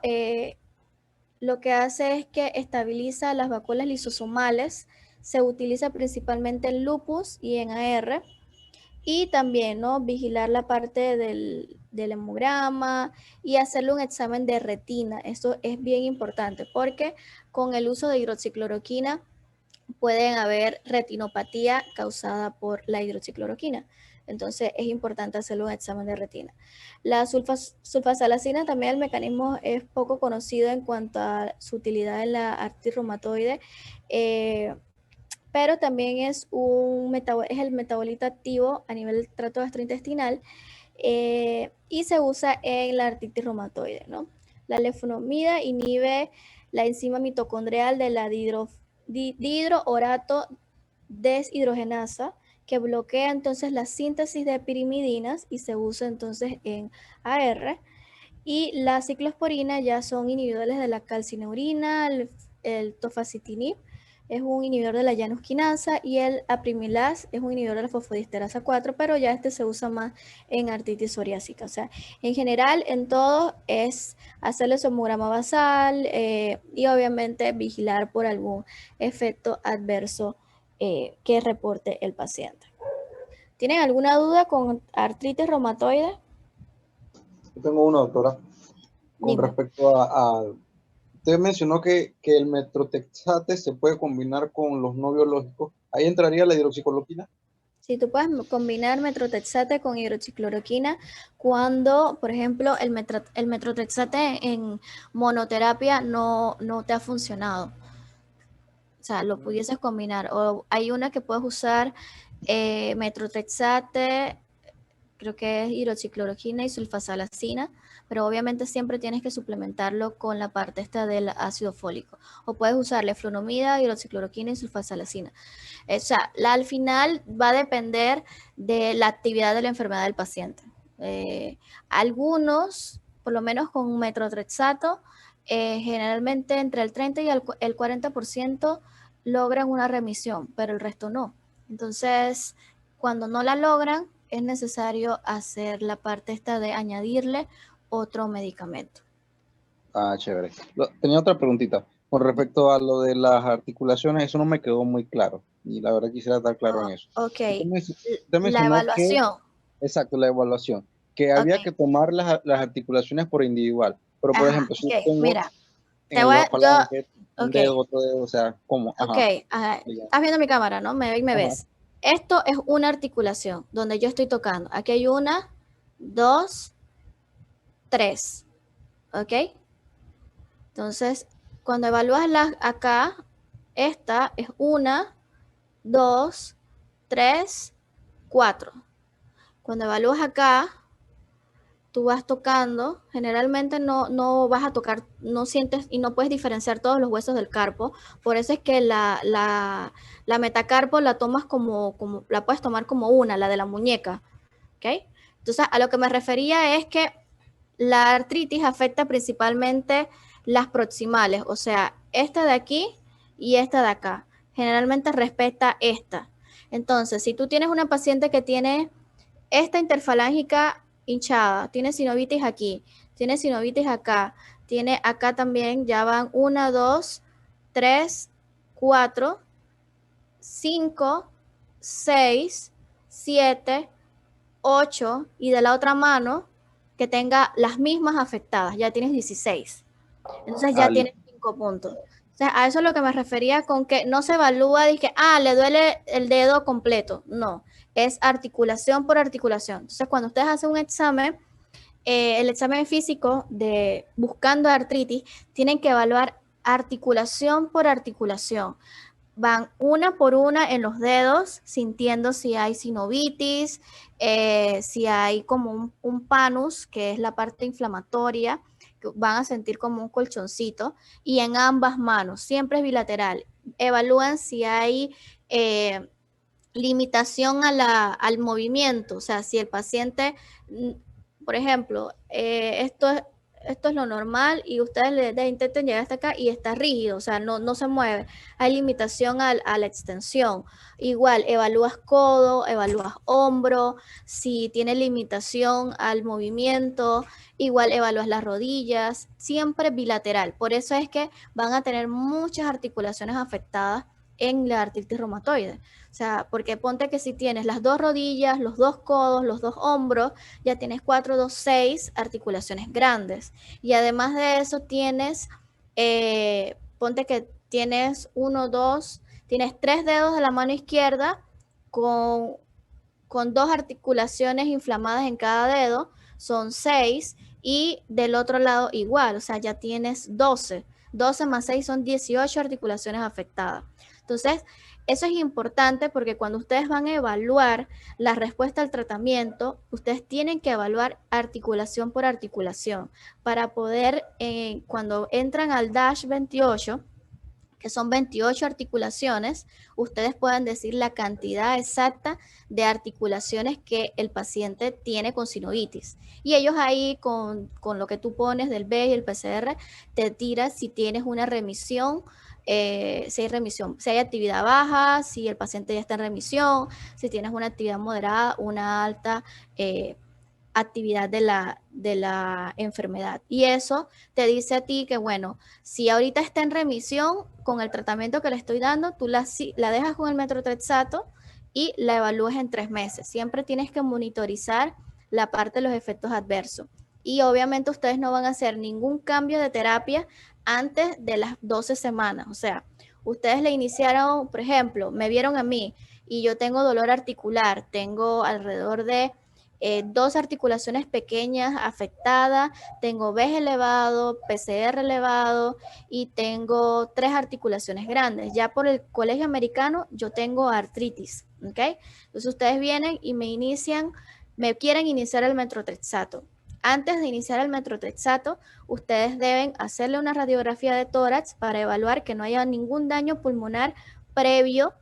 lo que hace es que estabiliza las vacuolas lisosomales, se utiliza principalmente en lupus y en AR, y también, ¿no? Vigilar la parte del hemograma y hacerle un examen de retina. Esto es bien importante porque con el uso de hidroxicloroquina pueden haber retinopatía causada por la hidroxicloroquina. Entonces es importante hacerle un examen de retina. La sulfasalacina también, el mecanismo es poco conocido en cuanto a su utilidad en la artritis reumatoide, pero también es el metabolito activo a nivel del tracto gastrointestinal y se usa en la artritis reumatoide, ¿no? La leflunomida inhibe la enzima mitocondrial de la dihidroorato deshidrogenasa, que bloquea entonces la síntesis de pirimidinas y se usa entonces en AR. Y la ciclosporina ya son inhibidores de la calcineurina, el tofacitinib es un inhibidor de la Janus quinasa y el aprimilas es un inhibidor de la fosfodiesterasa 4, pero ya este se usa más en artritis psoriásica. O sea, en general, en todo es hacerle su hemograma basal y obviamente vigilar por algún efecto adverso que reporte el paciente. ¿Tienen alguna duda con artritis reumatoide? Yo tengo una, doctora, con Dime. respecto a usted mencionó que el metrotrexate se puede combinar con los no biológicos. ¿Ahí entraría la hidroxicloroquina? Sí, tú puedes combinar metrotrexate con hidroxicloroquina cuando, por ejemplo, el metrotrexate en monoterapia no te ha funcionado. O sea, lo pudieses combinar. O hay una que puedes usar metrotrexate creo que es hidroxicloroquina y sulfasalacina, pero obviamente siempre tienes que suplementarlo con la parte esta del ácido fólico. O puedes usar leflunomida, hidroxicloroquina y sulfasalacina. O sea, al final va a depender de la actividad de la enfermedad del paciente. Algunos, por lo menos con metrotrexato, generalmente entre el 30 y el 40% logran una remisión, pero el resto no. Entonces, cuando no la logran, es necesario hacer la parte esta de añadirle otro medicamento. Ah, chévere. Tenía otra preguntita. Con respecto a lo de las articulaciones, eso no me quedó muy claro. Y la verdad quisiera estar claro en eso. Ok, Usted la mencionó evaluación. exacto, la evaluación. Que había Ok. que tomar las articulaciones por individual. Pero, por Ajá, ejemplo, si ok, tengo mira, en la falange un ok, dedo, otro dedo, o sea, ¿cómo? ok, Ajá. estás viendo mi cámara, ¿no? Me Ajá. ves. Esto es una articulación donde yo estoy tocando. Aquí hay 1, 2, 3, ¿ok? Entonces, cuando evalúas acá, esta es 1, 2, 3, 4. Cuando evalúas acá, tú vas tocando, generalmente no vas a tocar, no sientes y no puedes diferenciar todos los huesos del carpo. Por eso es que la metacarpo la tomas como, la puedes tomar como una, la de la muñeca, ¿ok? Entonces, a lo que me refería es que la artritis afecta principalmente las proximales, o sea, esta de aquí y esta de acá. Generalmente respeta esta. Entonces, si tú tienes una paciente que tiene esta interfalángica hinchada, tiene sinovitis aquí, tiene sinovitis acá, tiene acá también, ya van 1, 2, 3, 4, 5, 6, 7, 8 y de la otra mano que tenga las mismas afectadas, ya tienes 16. Entonces ya tienes 5 puntos. O sea, a eso es lo que me refería con que no se evalúa, dije, le duele el dedo completo. No, es articulación por articulación. Entonces, cuando ustedes hacen un examen, el examen físico de buscando artritis, tienen que evaluar articulación por articulación. Van una por una en los dedos, sintiendo si hay sinovitis, si hay como un panus, que es la parte inflamatoria, que van a sentir como un colchoncito, y en ambas manos, siempre es bilateral. Evalúan si hay limitación al movimiento, o sea, si el paciente, por ejemplo, esto es lo normal y ustedes le intenten llegar hasta acá y está rígido, o sea, no se mueve. Hay limitación a la extensión. Igual, evalúas codo, evalúas hombro, si tiene limitación al movimiento, igual evalúas las rodillas, siempre bilateral. Por eso es que van a tener muchas articulaciones afectadas en la artritis reumatoide. O sea, porque ponte que si tienes las 2 rodillas, los 2 codos, los 2 hombros, ya tienes 4, 2, 6 articulaciones grandes. Y además de eso tienes, ponte que tienes 1, 2, tienes 3 dedos de la mano izquierda con 2 articulaciones inflamadas en cada dedo, son 6, y del otro lado igual, o sea, ya tienes 12. 12 más 6 son 18 articulaciones afectadas. Entonces, eso es importante porque cuando ustedes van a evaluar la respuesta al tratamiento, ustedes tienen que evaluar articulación por articulación para poder, cuando entran al DASH 28, que son 28 articulaciones, ustedes puedan decir la cantidad exacta de articulaciones que el paciente tiene con sinovitis. Y ellos ahí con lo que tú pones del B y el PCR, te tiras si tienes una remisión, si hay remisión, si hay actividad baja, si el paciente ya está en remisión, si tienes una actividad moderada, una alta actividad de la enfermedad. Y eso te dice a ti que, bueno, si ahorita está en remisión con el tratamiento que le estoy dando, tú la dejas con el metrotrexato y la evalúas en 3 meses. Siempre tienes que monitorizar la parte de los efectos adversos. Y obviamente ustedes no van a hacer ningún cambio de terapia antes de las 12 semanas. O sea, ustedes le iniciaron, por ejemplo, me vieron a mí y yo tengo dolor articular, tengo alrededor de 2 articulaciones pequeñas afectadas, tengo VES elevado, PCR elevado y tengo 3 articulaciones grandes. Ya por el colegio americano yo tengo artritis, ¿ok? Entonces ustedes vienen y me inician me quieren iniciar el metotrexato. Antes de iniciar el metotrexato, ustedes deben hacerle una radiografía de tórax para evaluar que no haya ningún daño pulmonar previo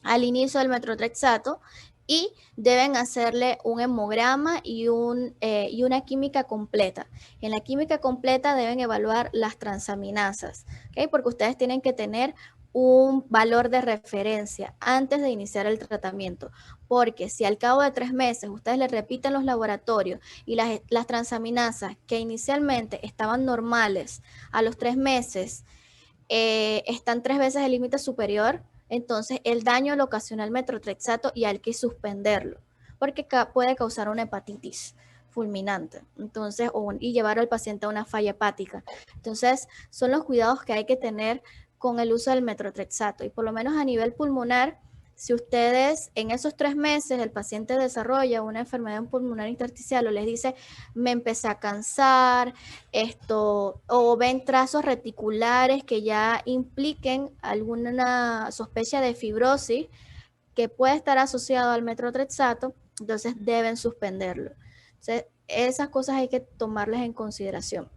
al inicio del metotrexato y deben hacerle un hemograma y una química completa. En la química completa deben evaluar las transaminasas, ¿okay? Porque ustedes tienen que tener un valor de referencia antes de iniciar el tratamiento, porque si al cabo de 3 meses ustedes le repiten los laboratorios y las transaminasas que inicialmente estaban normales a los 3 meses están 3 veces el límite superior, entonces el daño lo ocasiona el metotrexato y hay que suspenderlo, porque puede causar una hepatitis fulminante, entonces, y llevar al paciente a una falla hepática. Entonces, son los cuidados que hay que tener con el uso del metotrexato, y por lo menos a nivel pulmonar, si ustedes en esos 3 meses el paciente desarrolla una enfermedad pulmonar intersticial o les dice, me empecé a cansar, o ven trazos reticulares que ya impliquen alguna sospecha de fibrosis que puede estar asociado al metotrexato, entonces deben suspenderlo. Entonces, esas cosas hay que tomarlas en consideración.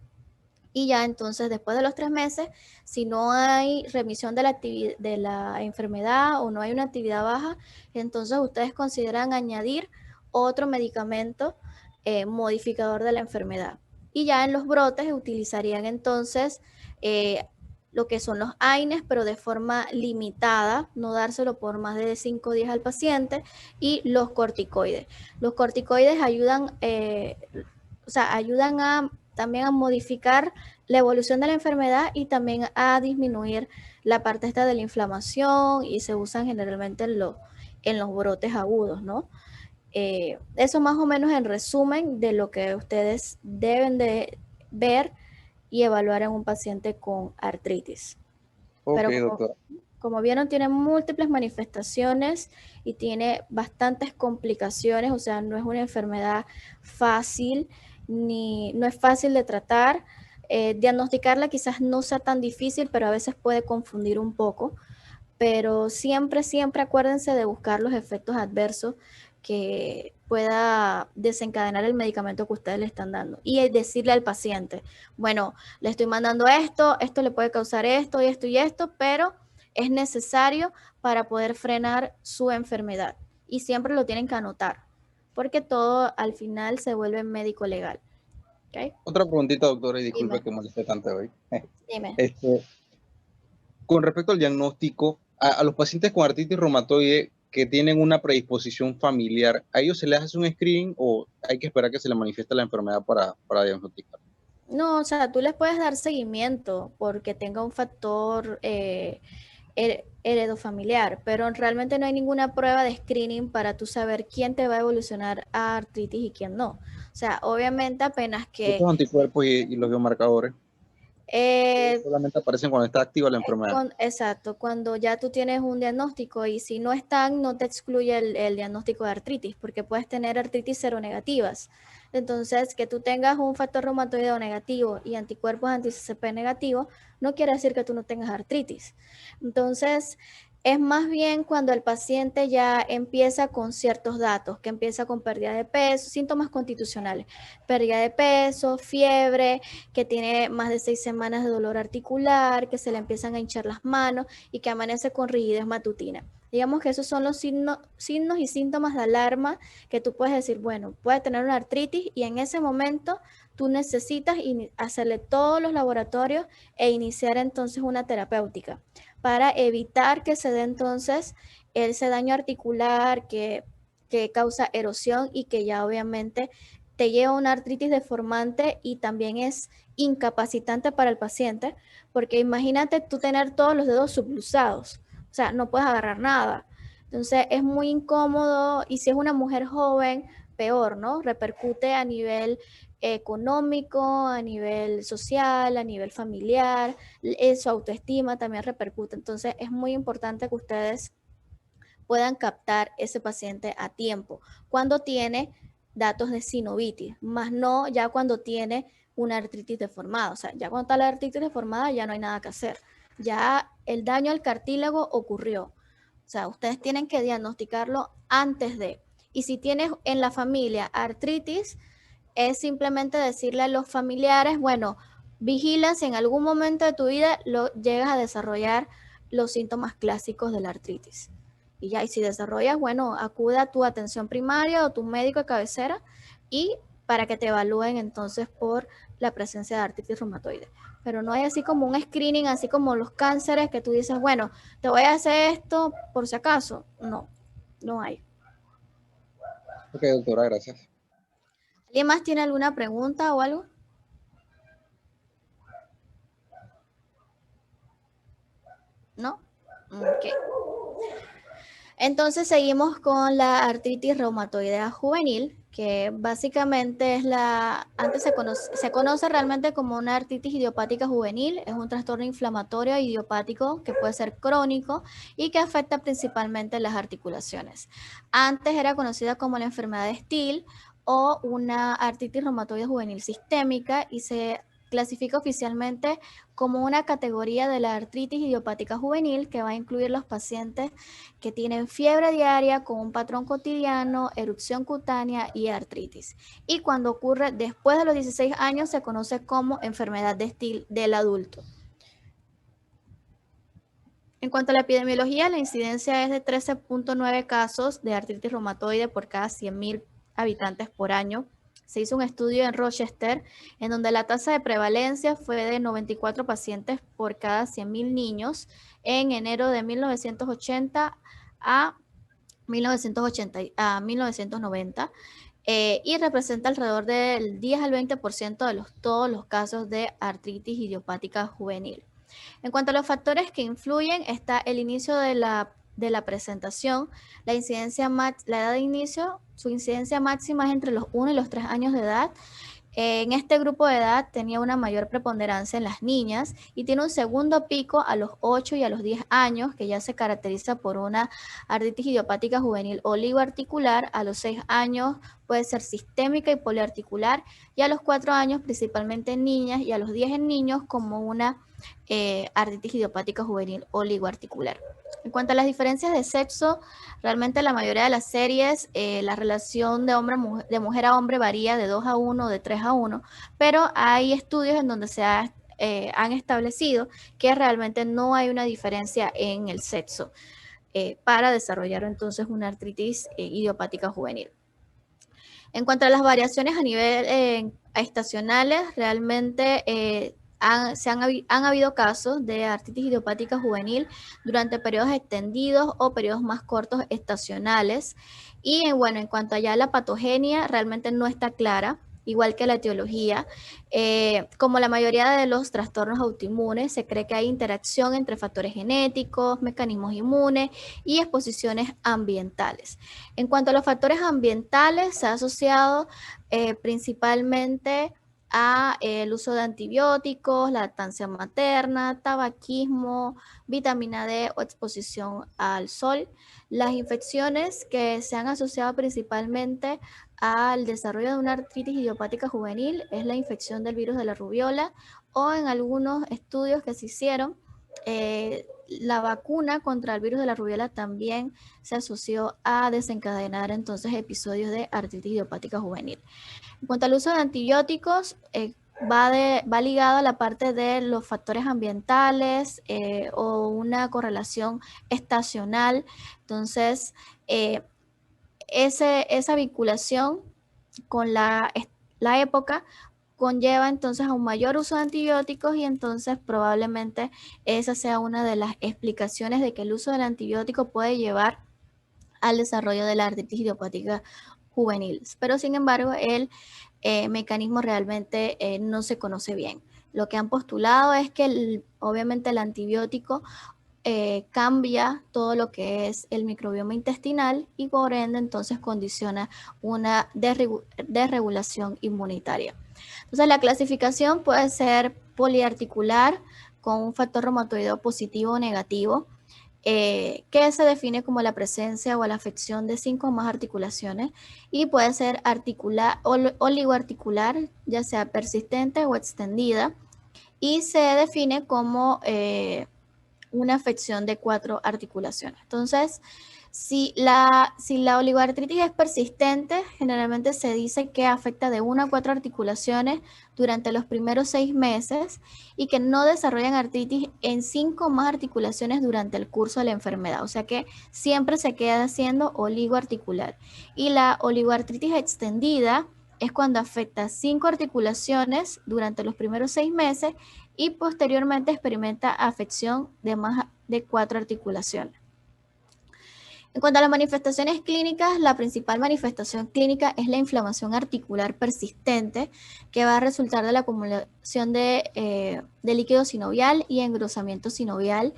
Y ya entonces, después de los 3 meses, si no hay remisión de la enfermedad o no hay una actividad baja, entonces ustedes consideran añadir otro medicamento modificador de la enfermedad. Y ya en los brotes utilizarían entonces lo que son los AINES, pero de forma limitada, no dárselo por más de 5 días al paciente, y los corticoides. Los corticoides ayudan, ayudan también a modificar la evolución de la enfermedad y también a disminuir la parte esta de la inflamación, y se usan generalmente en los brotes agudos, ¿no? Eso más o menos en resumen de lo que ustedes deben de ver y evaluar en un paciente con artritis. Ok, Pero doctora. como vieron, tiene múltiples manifestaciones y tiene bastantes complicaciones, o sea, no es una enfermedad fácil, no es fácil de tratar. Diagnosticarla quizás no sea tan difícil, pero a veces puede confundir un poco. Pero siempre, siempre acuérdense de buscar los efectos adversos que pueda desencadenar el medicamento que ustedes le están dando. Y decirle al paciente, bueno, le estoy mandando esto le puede causar esto y esto y esto, pero es necesario para poder frenar su enfermedad. Y siempre lo tienen que anotar, porque todo al final se vuelve médico legal. ¿Okay? Otra preguntita, doctora, y disculpe Dime. que moleste tanto hoy. Dime. Con respecto al diagnóstico, a los pacientes con artritis reumatoide que tienen una predisposición familiar, ¿a ellos se les hace un screening o hay que esperar que se les manifieste la enfermedad para diagnosticar? No, o sea, tú les puedes dar seguimiento porque tenga un factor heredofamiliar, pero realmente no hay ninguna prueba de screening para tú saber quién te va a evolucionar a artritis y quién no. O sea, obviamente apenas que... Estos anticuerpos y los biomarcadores solamente aparecen cuando está activa la enfermedad. Exacto, cuando ya tú tienes un diagnóstico, y si no están, no te excluye el diagnóstico de artritis, porque puedes tener artritis seronegativas. Entonces, que tú tengas un factor reumatoideo negativo y anticuerpos anti-CCP negativos, no quiere decir que tú no tengas artritis. Entonces, es más bien cuando el paciente ya empieza con ciertos datos, que empieza con pérdida de peso, síntomas constitucionales, pérdida de peso, fiebre, que tiene más de 6 semanas de dolor articular, que se le empiezan a hinchar las manos y que amanece con rigidez matutina. Digamos que esos son los signos y síntomas de alarma que tú puedes decir, bueno, puede tener una artritis, y en ese momento tú necesitas hacerle todos los laboratorios e iniciar entonces una terapéutica para evitar que se dé entonces ese daño articular que causa erosión y que ya obviamente te lleva a una artritis deformante y también es incapacitante para el paciente, porque imagínate tú tener todos los dedos subluxados, o sea, no puedes agarrar nada. Entonces es muy incómodo, y si es una mujer joven, peor, ¿no? Repercute a nivel económico, a nivel social, a nivel familiar, su autoestima también repercute. Entonces es muy importante que ustedes puedan captar ese paciente a tiempo cuando tiene datos de sinovitis, más no ya cuando tiene una artritis deformada. O sea, ya cuando está la artritis deformada ya no hay nada que hacer. Ya el daño al cartílago ocurrió. O sea, ustedes tienen que diagnosticarlo antes de. Y si tienes en la familia artritis, es simplemente decirle a los familiares, bueno, vigila si en algún momento de tu vida llegas a desarrollar los síntomas clásicos de la artritis. Y ya, y si desarrollas, bueno, acude a tu atención primaria o tu médico de cabecera y para que te evalúen entonces por la presencia de artritis reumatoide. Pero no hay así como un screening, así como los cánceres que tú dices, bueno, te voy a hacer esto por si acaso. No, no hay. Ok, doctora, gracias. ¿Alguien más tiene alguna pregunta o algo? ¿No? Ok. Entonces seguimos con la artritis reumatoidea juvenil, que básicamente es antes se conoce realmente como una artritis idiopática juvenil, es un trastorno inflamatorio idiopático que puede ser crónico y que afecta principalmente las articulaciones. Antes era conocida como la enfermedad de Still o una artritis reumatoide juvenil sistémica y se clasifica oficialmente como una categoría de la artritis idiopática juvenil que va a incluir los pacientes que tienen fiebre diaria con un patrón cotidiano, erupción cutánea y artritis. Y cuando ocurre después de los 16 años se conoce como enfermedad de Still del adulto. En cuanto a la epidemiología, la incidencia es de 13.9 casos de artritis reumatoide por cada 100.000 habitantes por año. Se hizo un estudio en Rochester en donde la tasa de prevalencia fue de 94 pacientes por cada 100.000 niños en enero de 1980 a 1990 y representa alrededor del 10 al 20% de todos los casos de artritis idiopática juvenil. En cuanto a los factores que influyen, está el inicio de la presentación, la edad de inicio, su incidencia máxima es entre los 1 y los 3 años de edad. En este grupo de edad tenía una mayor preponderancia en las niñas y tiene un segundo pico a los 8 y a los 10 años, que ya se caracteriza por una artritis idiopática juvenil oligoarticular. A los 6 años puede ser sistémica y poliarticular, y a los 4 años principalmente en niñas y a los 10 en niños como una artritis idiopática juvenil oligoarticular. En cuanto a las diferencias de sexo, realmente la mayoría de las series, la relación de mujer a hombre varía de 2 a 1 o de 3 a 1, pero hay estudios en donde han establecido que realmente no hay una diferencia en el sexo para desarrollar entonces una artritis idiopática juvenil. En cuanto a las variaciones a nivel estacionales, realmente han habido casos de artritis idiopática juvenil durante periodos extendidos o periodos más cortos estacionales. Y bueno, en cuanto a ya la patogenia, realmente no está clara, igual que la etiología. Como la mayoría de los trastornos autoinmunes, se cree que hay interacción entre factores genéticos, mecanismos inmunes y exposiciones ambientales. En cuanto a los factores ambientales, se ha asociado principalmente a el uso de antibióticos, lactancia materna, tabaquismo, vitamina D o exposición al sol. Las infecciones que se han asociado principalmente al desarrollo de una artritis idiopática juvenil es la infección del virus de la rubiola, o en algunos estudios que se hicieron, la vacuna contra el virus de la rubiola también se asoció a desencadenar entonces episodios de artritis idiopática juvenil. En cuanto al uso de antibióticos, va ligado a la parte de los factores ambientales o una correlación estacional. Entonces, esa vinculación con la época conlleva entonces a un mayor uso de antibióticos, y entonces probablemente esa sea una de las explicaciones de que el uso del antibiótico puede llevar al desarrollo de la artritis idiopática juvenil. Pero sin embargo, el mecanismo realmente no se conoce bien. Lo que han postulado es que obviamente el antibiótico cambia todo lo que es el microbioma intestinal y por ende entonces condiciona una desregulación inmunitaria. Entonces la clasificación puede ser poliarticular con un factor reumatoideo positivo o negativo, que se define como la presencia o la afección de 5 o más articulaciones, y puede ser oligoarticular, ya sea persistente o extendida, y se define como una afección de 4 articulaciones. Entonces, Si la oligoartritis es persistente, generalmente se dice que afecta de 1 a 4 articulaciones durante los primeros 6 meses y que no desarrollan artritis en 5 o más articulaciones durante el curso de la enfermedad. O sea que siempre se queda siendo oligoarticular. Y la oligoartritis extendida es cuando afecta 5 articulaciones durante los primeros 6 meses y posteriormente experimenta afección de más de 4 articulaciones. En cuanto a las manifestaciones clínicas, la principal manifestación clínica es la inflamación articular persistente, que va a resultar de la acumulación de líquido sinovial y engrosamiento sinovial.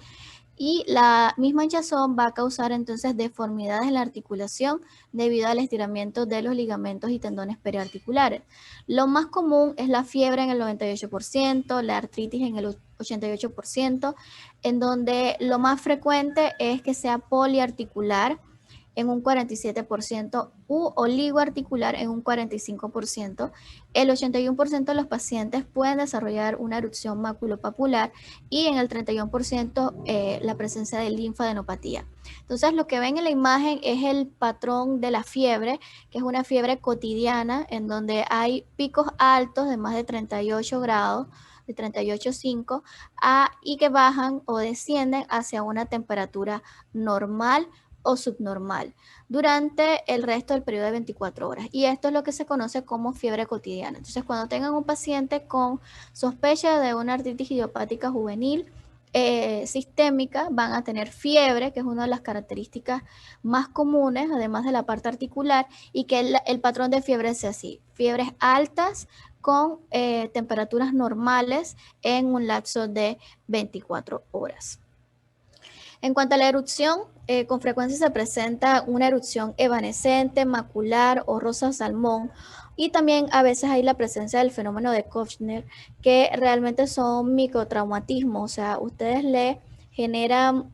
Y la misma hinchazón va a causar entonces deformidades en la articulación debido al estiramiento de los ligamentos y tendones periarticulares. Lo más común es la fiebre en el 98%, la artritis en el 88%, en donde lo más frecuente es que sea poliarticular en un 47% u oligoarticular en un 45%. El 81% de los pacientes pueden desarrollar una erupción maculopapular y en el 31% la presencia de linfadenopatía. Entonces lo que ven en la imagen es el patrón de la fiebre, que es una fiebre cotidiana en donde hay picos altos de más de 38 grados, de 38,5 y que bajan o descienden hacia una temperatura normal o subnormal durante el resto del periodo de 24 horas. Y esto es lo que se conoce como fiebre cotidiana. Entonces, cuando tengan un paciente con sospecha de una artritis idiopática juvenil sistémica, van a tener fiebre, que es una de las características más comunes, además de la parte articular, y que el patrón de fiebre sea así: fiebres altas con temperaturas normales en un lapso de 24 horas. En cuanto a la erupción, con frecuencia se presenta una erupción evanescente, macular o rosa salmón, y también a veces hay la presencia del fenómeno de Kochner, que realmente son microtraumatismos. O sea, ustedes le generan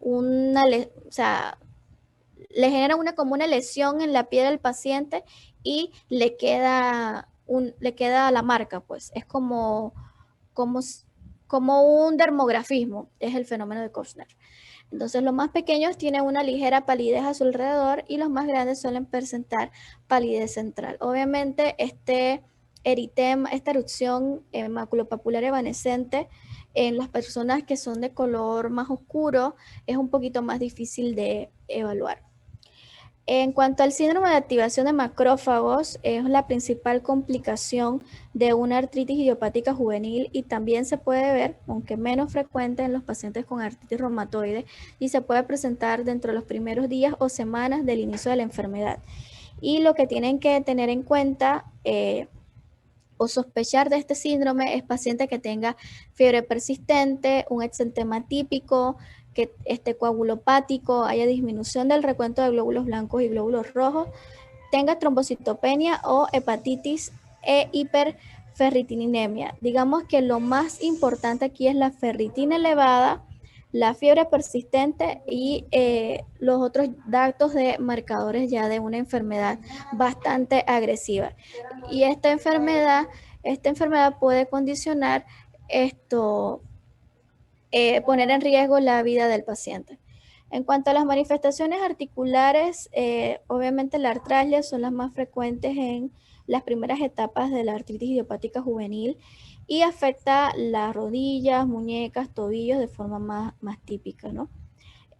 como una lesión en la piel del paciente y le queda la marca, pues. Es como un dermografismo, es el fenómeno de Kochner. Entonces los más pequeños tienen una ligera palidez a su alrededor y los más grandes suelen presentar palidez central. Obviamente este eritema, esta erupción maculopapular evanescente en las personas que son de color más oscuro es un poquito más difícil de evaluar. En cuanto al síndrome de activación de macrófagos, es la principal complicación de una artritis idiopática juvenil y también se puede ver, aunque menos frecuente, en los pacientes con artritis reumatoide y se puede presentar dentro de los primeros días o semanas del inicio de la enfermedad. Y lo que tienen que tener en cuenta o sospechar de este síndrome es paciente que tenga fiebre persistente, un exantema típico, que esté coagulopático, haya disminución del recuento de glóbulos blancos y glóbulos rojos, tenga trombocitopenia o hepatitis e hiperferritinemia. Digamos que lo más importante aquí es la ferritina elevada, la fiebre persistente y los otros datos de marcadores ya de una enfermedad bastante agresiva. Y esta enfermedad puede condicionar poner en riesgo la vida del paciente. En cuanto a las manifestaciones articulares, obviamente la artralgia son las más frecuentes en las primeras etapas de la artritis idiopática juvenil y afecta las rodillas, muñecas, tobillos de forma más típica, ¿no?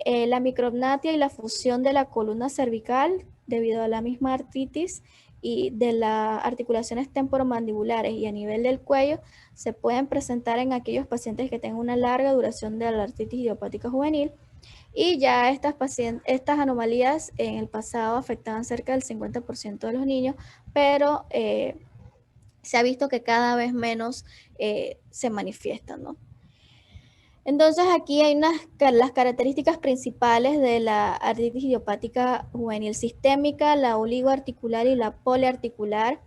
La micropnatia y la fusión de la columna cervical debido a la misma artritis y de las articulaciones temporomandibulares y a nivel del cuello se pueden presentar en aquellos pacientes que tengan una larga duración de la artritis idiopática juvenil, y ya estas anomalías en el pasado afectaban cerca del 50% de los niños, pero se ha visto que cada vez menos se manifiestan, ¿no? Entonces aquí hay las características principales de la artritis idiopática juvenil sistémica, la oligoarticular y la poliarticular.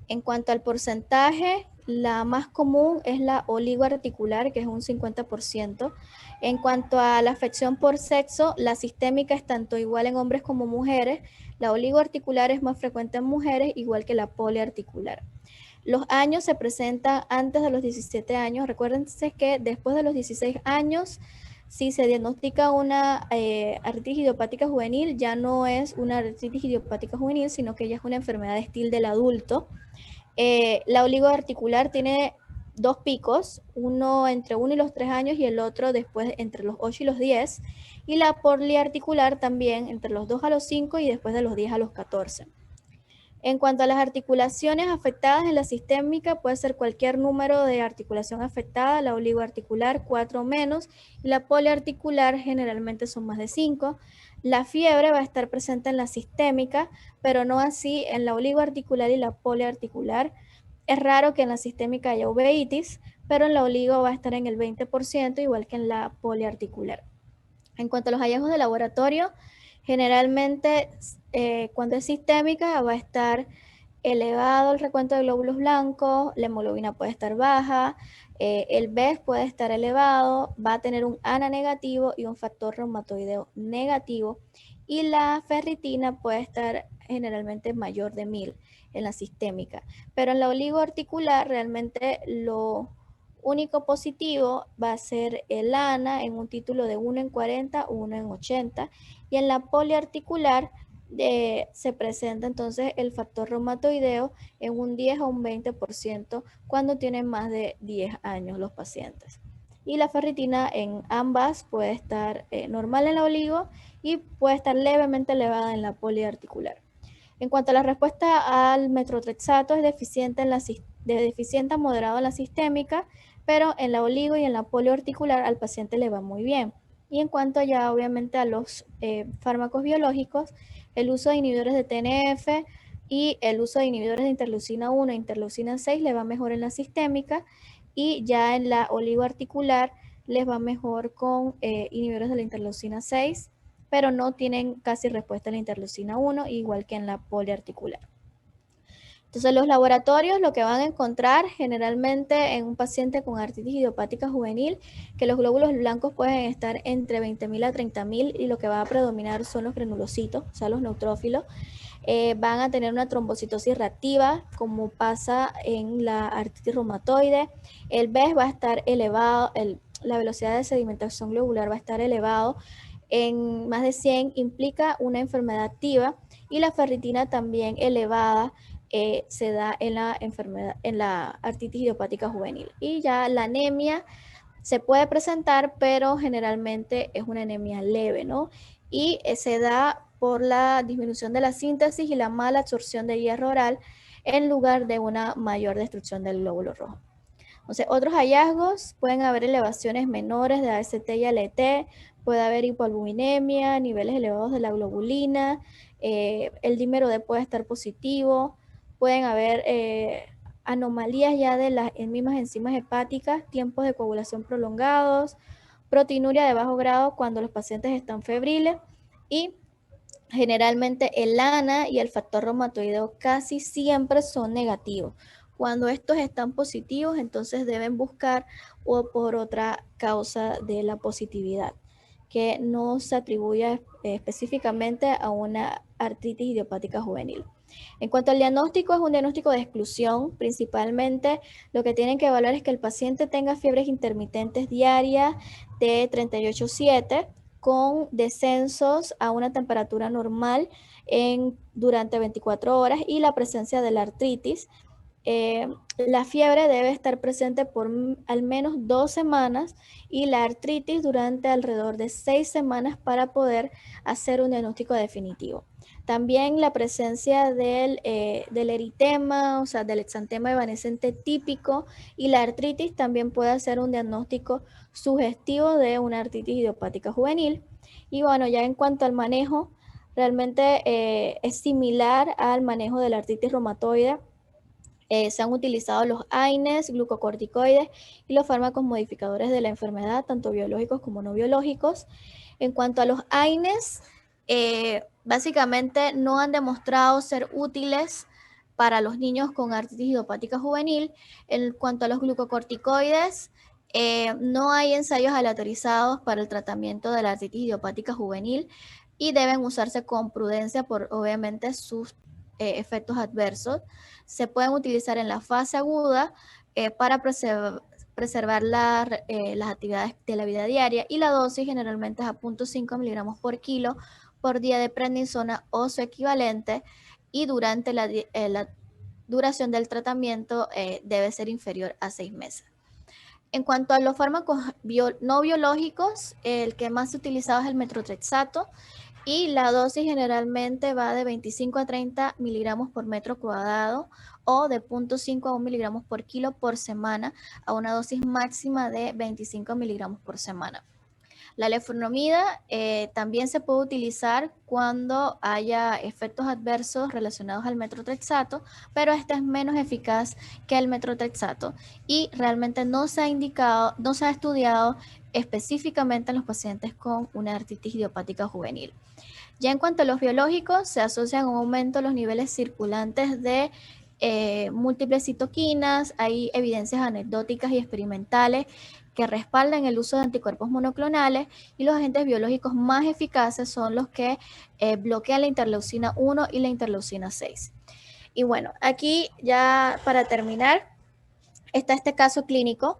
En cuanto al porcentaje, la más común es la oligoarticular, que es un 50%. En cuanto a la afección por sexo, la sistémica es tanto igual en hombres como mujeres. La oligoarticular es más frecuente en mujeres, igual que la poliarticular. Los años se presentan antes de los 17 años. Recuérdense que después de los 16 años si se diagnostica una artritis idiopática juvenil, ya no es una artritis idiopática juvenil, sino que ya es una enfermedad de Still del adulto. La oligoarticular tiene dos picos, uno entre 1 y los 3 años y el otro después entre los 8 y los 10. Y la poliarticular también entre los 2 a los 5 y después de los 10 a los 14. En cuanto a las articulaciones afectadas en la sistémica, puede ser cualquier número de articulación afectada, la oligoarticular 4 o menos, y la poliarticular generalmente son más de 5. La fiebre va a estar presente en la sistémica, pero no así en la oligoarticular y la poliarticular. Es raro que en la sistémica haya uveitis, pero en la oligo va a estar en el 20%, igual que en la poliarticular. En cuanto a los hallazgos de laboratorio, generalmente cuando es sistémica va a estar elevado el recuento de glóbulos blancos, la hemoglobina puede estar baja, el BES puede estar elevado, va a tener un ANA negativo y un factor reumatoideo negativo, y la ferritina puede estar generalmente mayor de 1000 en la sistémica. Pero en la oligoarticular realmente lo único positivo va a ser el ANA en un título de 1 en 40 o 1 en 80, y en la poliarticular se presenta entonces el factor reumatoideo en un 10 o un 20% cuando tienen más de 10 años los pacientes. Y la ferritina en ambas puede estar normal en la oligo y puede estar levemente elevada en la poliarticular. En cuanto a la respuesta al metrotrexato, es deficiente, deficiente a moderado en la sistémica, pero en la oligo y en la poliarticular al paciente le va muy bien. Y en cuanto ya obviamente a los fármacos biológicos, el uso de inhibidores de TNF y el uso de inhibidores de interleucina 1 e interleucina 6 le va mejor en la sistémica, y ya en la oligoarticular les va mejor con inhibidores de la interleucina 6, pero no tienen casi respuesta a la interleucina 1, igual que en la poliarticular. Entonces, los laboratorios lo que van a encontrar generalmente en un paciente con artritis idiopática juvenil, que los glóbulos blancos pueden estar entre 20.000 a 30.000, y lo que va a predominar son los granulocitos, o sea, los neutrófilos. Van a tener una trombocitosis reactiva, como pasa en la artritis reumatoide. El BES va a estar elevado, la velocidad de sedimentación globular va a estar elevado. En más de 100 implica una enfermedad activa, y la ferritina también elevada se da en la artritis idiopática juvenil. Y ya la anemia se puede presentar, pero generalmente es una anemia leve, ¿no? Y se da por la disminución de la síntesis y la mala absorción de hierro oral en lugar de una mayor destrucción del glóbulo rojo. Entonces, otros hallazgos: pueden haber elevaciones menores de AST y ALT, puede haber hipoalbuminemia, niveles elevados de la globulina, el dímero D puede estar positivo, pueden haber anomalías ya de las mismas enzimas hepáticas, tiempos de coagulación prolongados, proteinuria de bajo grado cuando los pacientes están febriles, y generalmente el ANA y el factor reumatoideo casi siempre son negativos. Cuando estos están positivos, entonces deben buscar o por otra causa de la positividad, que no se atribuye específicamente a una artritis idiopática juvenil. En cuanto al diagnóstico, es un diagnóstico de exclusión. Principalmente lo que tienen que evaluar es que el paciente tenga fiebres intermitentes diarias de 38,7 con descensos a una temperatura normal durante 24 horas y la presencia de la artritis. La fiebre debe estar presente por al menos 2 semanas y la artritis durante alrededor de 6 semanas para poder hacer un diagnóstico definitivo. También la presencia del eritema, o sea, del exantema evanescente típico, y la artritis también puede hacer un diagnóstico sugestivo de una artritis idiopática juvenil. Y bueno, ya en cuanto al manejo, realmente es similar al manejo de la artritis reumatoide. Se han utilizado los AINES, glucocorticoides y los fármacos modificadores de la enfermedad, tanto biológicos como no biológicos. En cuanto a los AINES, básicamente no han demostrado ser útiles para los niños con artritis idiopática juvenil. En cuanto a los glucocorticoides, no hay ensayos aleatorizados para el tratamiento de la artritis idiopática juvenil y deben usarse con prudencia por obviamente sus efectos adversos. Se pueden utilizar en la fase aguda para preservar las actividades de la vida diaria, y la dosis generalmente es a 0.5 miligramos por kilo por día de prednisona o su equivalente, y durante la duración del tratamiento debe ser inferior a 6 meses. En cuanto a los fármacos no biológicos, el que más utilizado es el metotrexato, y la dosis generalmente va de 25 a 30 miligramos por metro cuadrado o de 0.5 a 1 miligramos por kilo por semana, a una dosis máxima de 25 miligramos por semana. La leflunomida también se puede utilizar cuando haya efectos adversos relacionados al metotrexato, pero esta es menos eficaz que el metotrexato y realmente no se ha estudiado específicamente en los pacientes con una artritis idiopática juvenil. Ya en cuanto a los biológicos, se asocian a un aumento de los niveles circulantes de múltiples citoquinas. Hay evidencias anecdóticas y experimentales que respaldan el uso de anticuerpos monoclonales, y los agentes biológicos más eficaces son los que bloquean la interleucina 1 y la interleucina 6. Y bueno, aquí ya para terminar, está este caso clínico.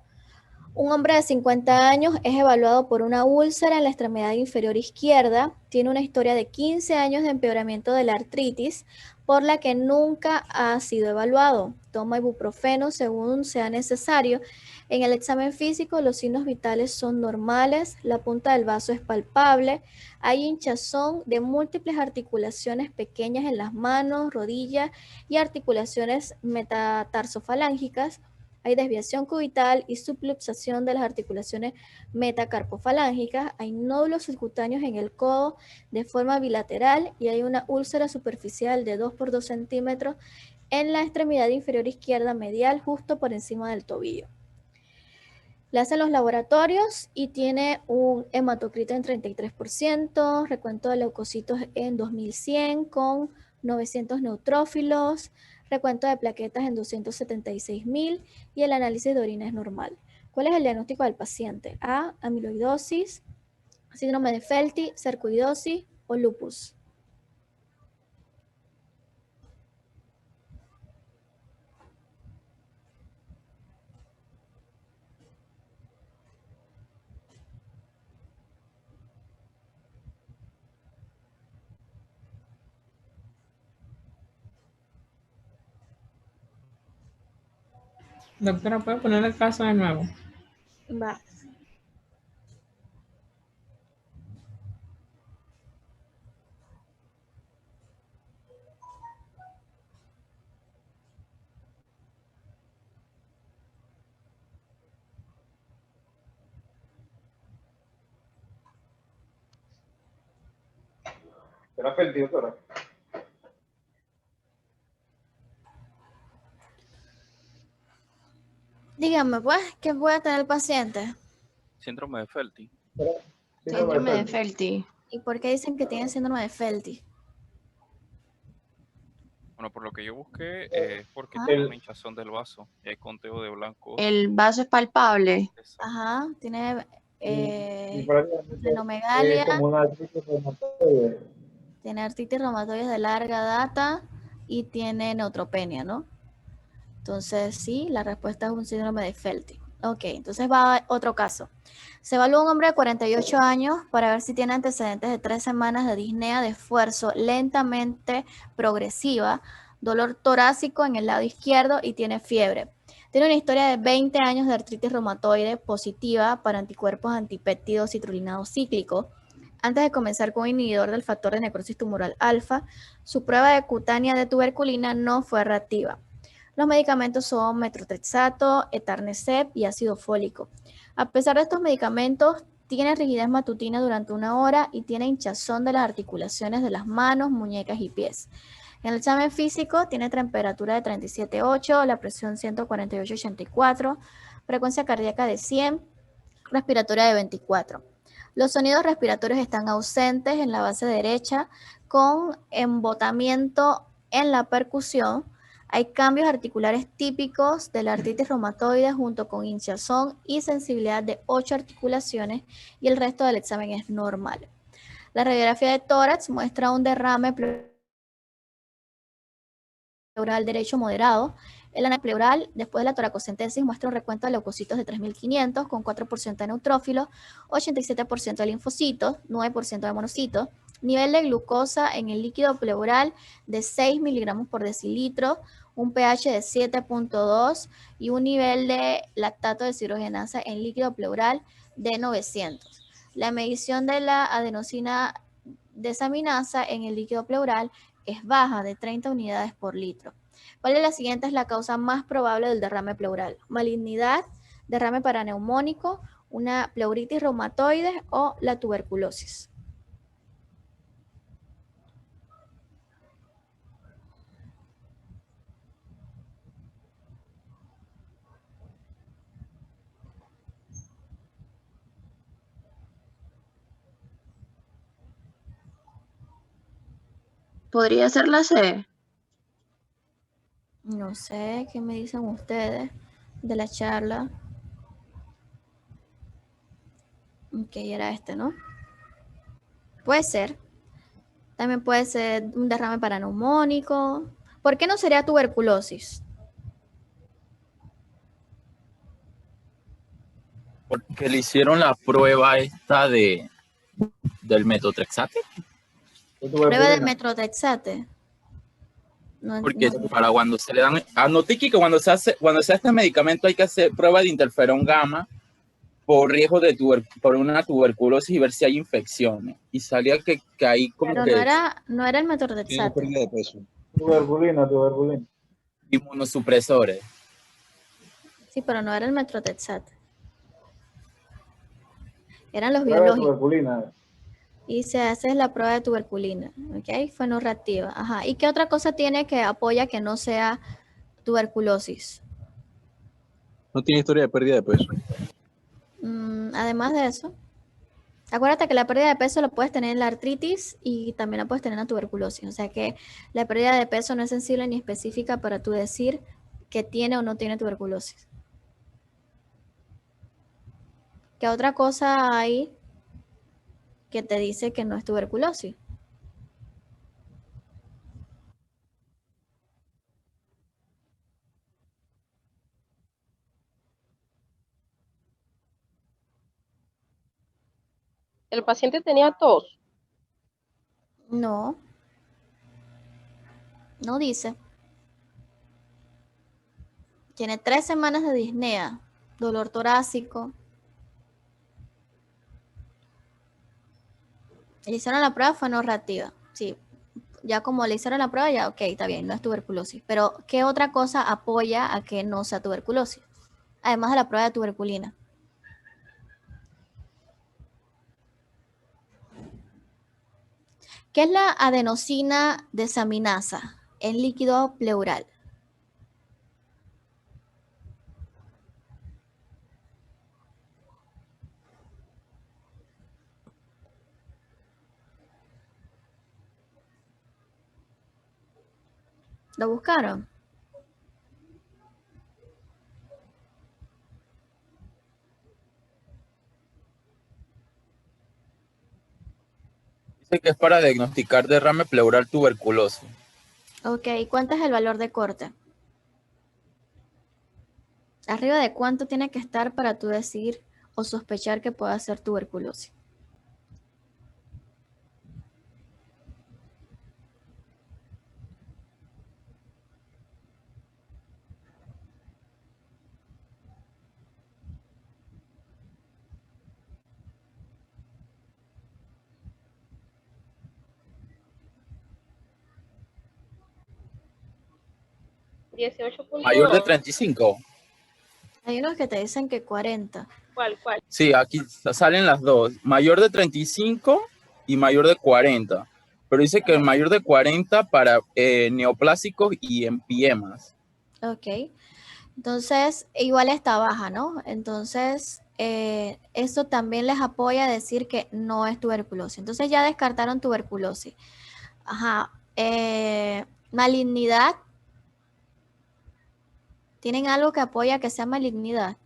Un hombre de 50 años es evaluado por una úlcera en la extremidad inferior izquierda, tiene una historia de 15 años de empeoramiento de la artritis, por la que nunca ha sido evaluado. Toma ibuprofeno según sea necesario. En el examen físico los signos vitales son normales, la punta del vaso es palpable, hay hinchazón de múltiples articulaciones pequeñas en las manos, rodillas y articulaciones metatarsofalángicas. Hay desviación cubital y subluxación de las articulaciones metacarpofalángicas. Hay nódulos subcutáneos en el codo de forma bilateral y hay una úlcera superficial de 2 por 2 centímetros en la extremidad inferior izquierda medial justo por encima del tobillo. Le hacen los laboratorios y tiene un hematocrito en 33%, recuento de leucocitos en 2100 con 900 neutrófilos, recuento de plaquetas en 276.000 y el análisis de orina es normal. ¿Cuál es el diagnóstico del paciente? A, amiloidosis, síndrome de Felty, sarcoidosis o lupus. Doctora, ¿puede poner el caso de nuevo? Va. ¿Era Felty, doctora? Dígame, pues, ¿qué puede tener el paciente? Síndrome de Felty. Síndrome de Felty. ¿Y por qué dicen que tiene síndrome de Felty? Bueno, por lo que yo busqué es porque Ah. tiene una hinchazón del vaso y hay conteo de blancos. El vaso es palpable. Ajá, tiene Y prácticamente esplenomegalia, es como una artritis reumatoide. tiene artritis reumatoide de larga data y tiene neutropenia, ¿no? Entonces, sí, la respuesta es un síndrome de Felty. Ok, entonces va a otro caso. Se evalúa un hombre de 48 años para ver si tiene antecedentes de 3 semanas de disnea de esfuerzo lentamente progresiva, dolor torácico en el lado izquierdo y tiene fiebre. Tiene una historia de 20 años de artritis reumatoide positiva para anticuerpos antipéptidos citrulinados cíclicos. Antes de comenzar con un inhibidor del factor de necrosis tumoral alfa, su prueba de cutánea de tuberculina no fue reactiva. Los medicamentos son metotrexato, etanercept y ácido fólico. A pesar de estos medicamentos, tiene rigidez matutina durante 1 hora y tiene hinchazón de las articulaciones de las manos, muñecas y pies. En el examen físico tiene temperatura de 37,8, la presión 148,84, frecuencia cardíaca de 100, respiratoria de 24. Los sonidos respiratorios están ausentes en la base derecha con embotamiento en la percusión. Hay cambios articulares típicos de la artritis reumatoide junto con hinchazón y sensibilidad de 8 articulaciones y el resto del examen es normal. La radiografía de tórax muestra un derrame pleural derecho moderado. El análisis pleural, después de la toracocentesis, muestra un recuento de leucocitos de 3.500 con 4% de neutrófilos, 87% de linfocitos, 9% de monocitos, nivel de glucosa en el líquido pleural de 6 miligramos por decilitro, un pH de 7.2 y un nivel de lactato de deshidrogenasa en líquido pleural de 900. La medición de la adenosina desaminasa en el líquido pleural es baja, de 30 unidades por litro. ¿Cuál de las siguientes es la causa más probable del derrame pleural? Malignidad, derrame paraneumónico, una pleuritis reumatoide o la tuberculosis. ¿Podría ser la C? No sé, ¿qué me dicen ustedes de la charla? Ok, era este, ¿no? Puede ser. También puede ser un derrame paraneumónico. ¿Por qué no sería tuberculosis? Porque le hicieron la prueba esta del metotrexate. Prueba de metrotexate. No, Porque no. para cuando se le dan, anoté que cuando se hace este medicamento hay que hacer prueba de interferón gamma por riesgo de por una tuberculosis y ver si hay infecciones. Y salía que ahí como Pero que no era el Tiene metrotexate. pérdida de peso. Tuberculina. inmunosupresores. Sí, pero no era el metrotexate. Eran los Prueba de biológicos. tuberculina. Y se hace la prueba de tuberculina, ¿ok? Fenorreactiva. Ajá. ¿Y qué otra cosa tiene que apoya que no sea tuberculosis? No tiene historia de pérdida de peso. Además de eso, acuérdate que la pérdida de peso la puedes tener en la artritis y también la puedes tener en la tuberculosis. O sea que la pérdida de peso no es sensible ni específica para tú decir que tiene o no tiene tuberculosis. ¿Qué otra cosa hay que te dice que no es tuberculosis? El paciente tenía tos. No, no dice. Tiene 3 semanas de disnea, dolor torácico. Le hicieron la prueba, fue no reactiva. Sí, ya como le hicieron la prueba, ya ok, está bien, no es tuberculosis. Pero, ¿qué otra cosa apoya a que no sea tuberculosis? Además de la prueba de tuberculina. ¿Qué es la adenosina desaminasa en líquido pleural? ¿Lo buscaron? Dice que es para diagnosticar derrame pleural tuberculoso. Ok, ¿cuánto es el valor de corte? ¿Arriba de cuánto tiene que estar para tú decir o sospechar que pueda ser tuberculosis? Mayor de 18.2. 35. Hay unos que te dicen que 40. ¿Cuál? Sí, aquí salen las dos. Mayor de 35 y mayor de 40. Pero dice que el mayor de 40 para neoplásicos y empiemas. Ok. Entonces, igual está baja, ¿no? Entonces, eso también les apoya a decir que no es tuberculosis. Entonces ya descartaron tuberculosis. Ajá. Malignidad. ¿Tienen algo que apoya que sea malignidad?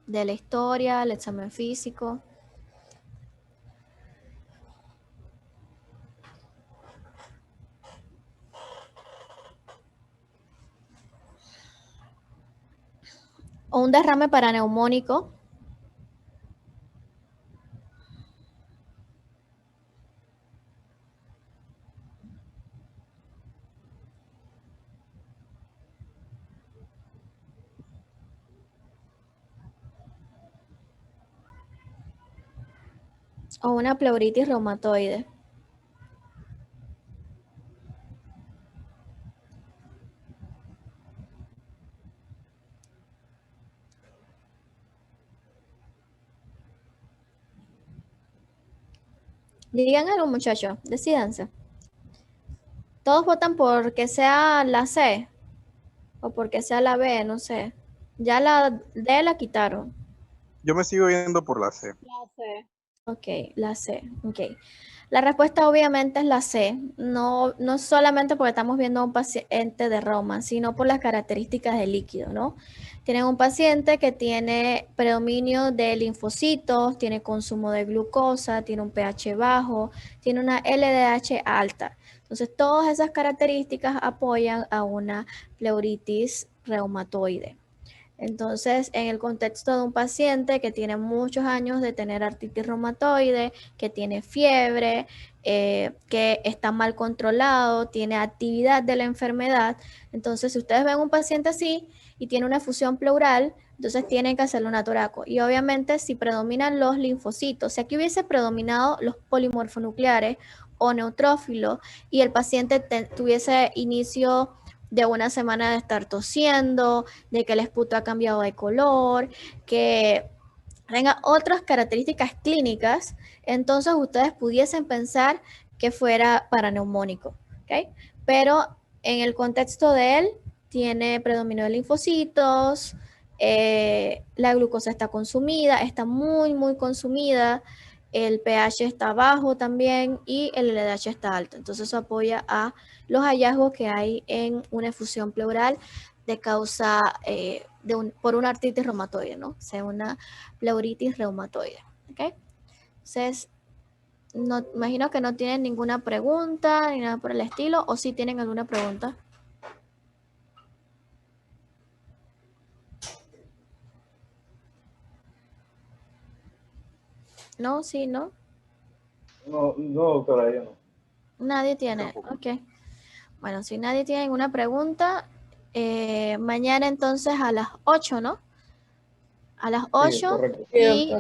De la historia, el examen físico. O un derrame paraneumónico. O una pleuritis reumatoide. Digan algo, muchachos, decídanse. Todos votan por que sea la C o porque sea la B, no sé. Ya la D la quitaron. Yo me sigo yendo por la C. La C. Ok, la C. Ok. La respuesta obviamente es la C. No solamente porque estamos viendo a un paciente de reuma, sino por las características del líquido, ¿no? Tienen un paciente que tiene predominio de linfocitos, tiene consumo de glucosa, tiene un pH bajo, tiene una LDH alta. Entonces, todas esas características apoyan a una pleuritis reumatoide. Entonces, en el contexto de un paciente que tiene muchos años de tener artritis reumatoide, que tiene fiebre, que está mal controlado, tiene actividad de la enfermedad, entonces si ustedes ven un paciente así y tiene una efusión pleural, entonces tienen que hacerle una toraco. Y obviamente si predominan los linfocitos, si aquí hubiese predominado los polimorfonucleares o neutrófilos y el paciente tuviese inicio de una semana de estar tosiendo, de que el esputo ha cambiado de color, que tenga otras características clínicas, entonces ustedes pudiesen pensar que fuera paraneumónico, ¿ok? Pero en el contexto de él, tiene predominio de linfocitos, la glucosa está consumida, está muy, muy consumida, el pH está bajo también y el LDH está alto. Entonces eso apoya a los hallazgos que hay en una efusión pleural de causa por una artritis reumatoide, ¿no? O sea, una pleuritis reumatoide, ¿ok? Entonces, no, imagino que no tienen ninguna pregunta ni nada por el estilo, o si tienen alguna pregunta. No, sí, no. No, doctora, yo no. Nadie tiene, ok. Bueno, si nadie tiene ninguna pregunta, mañana entonces a las 8, ¿no? A las 8 correcto. y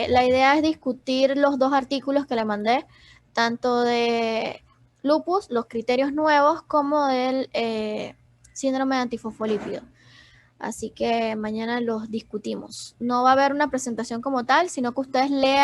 la idea es discutir los dos artículos que le mandé, tanto de lupus, los criterios nuevos, como del síndrome de antifosfolípido. Así que mañana los discutimos. No va a haber una presentación como tal, sino que ustedes lean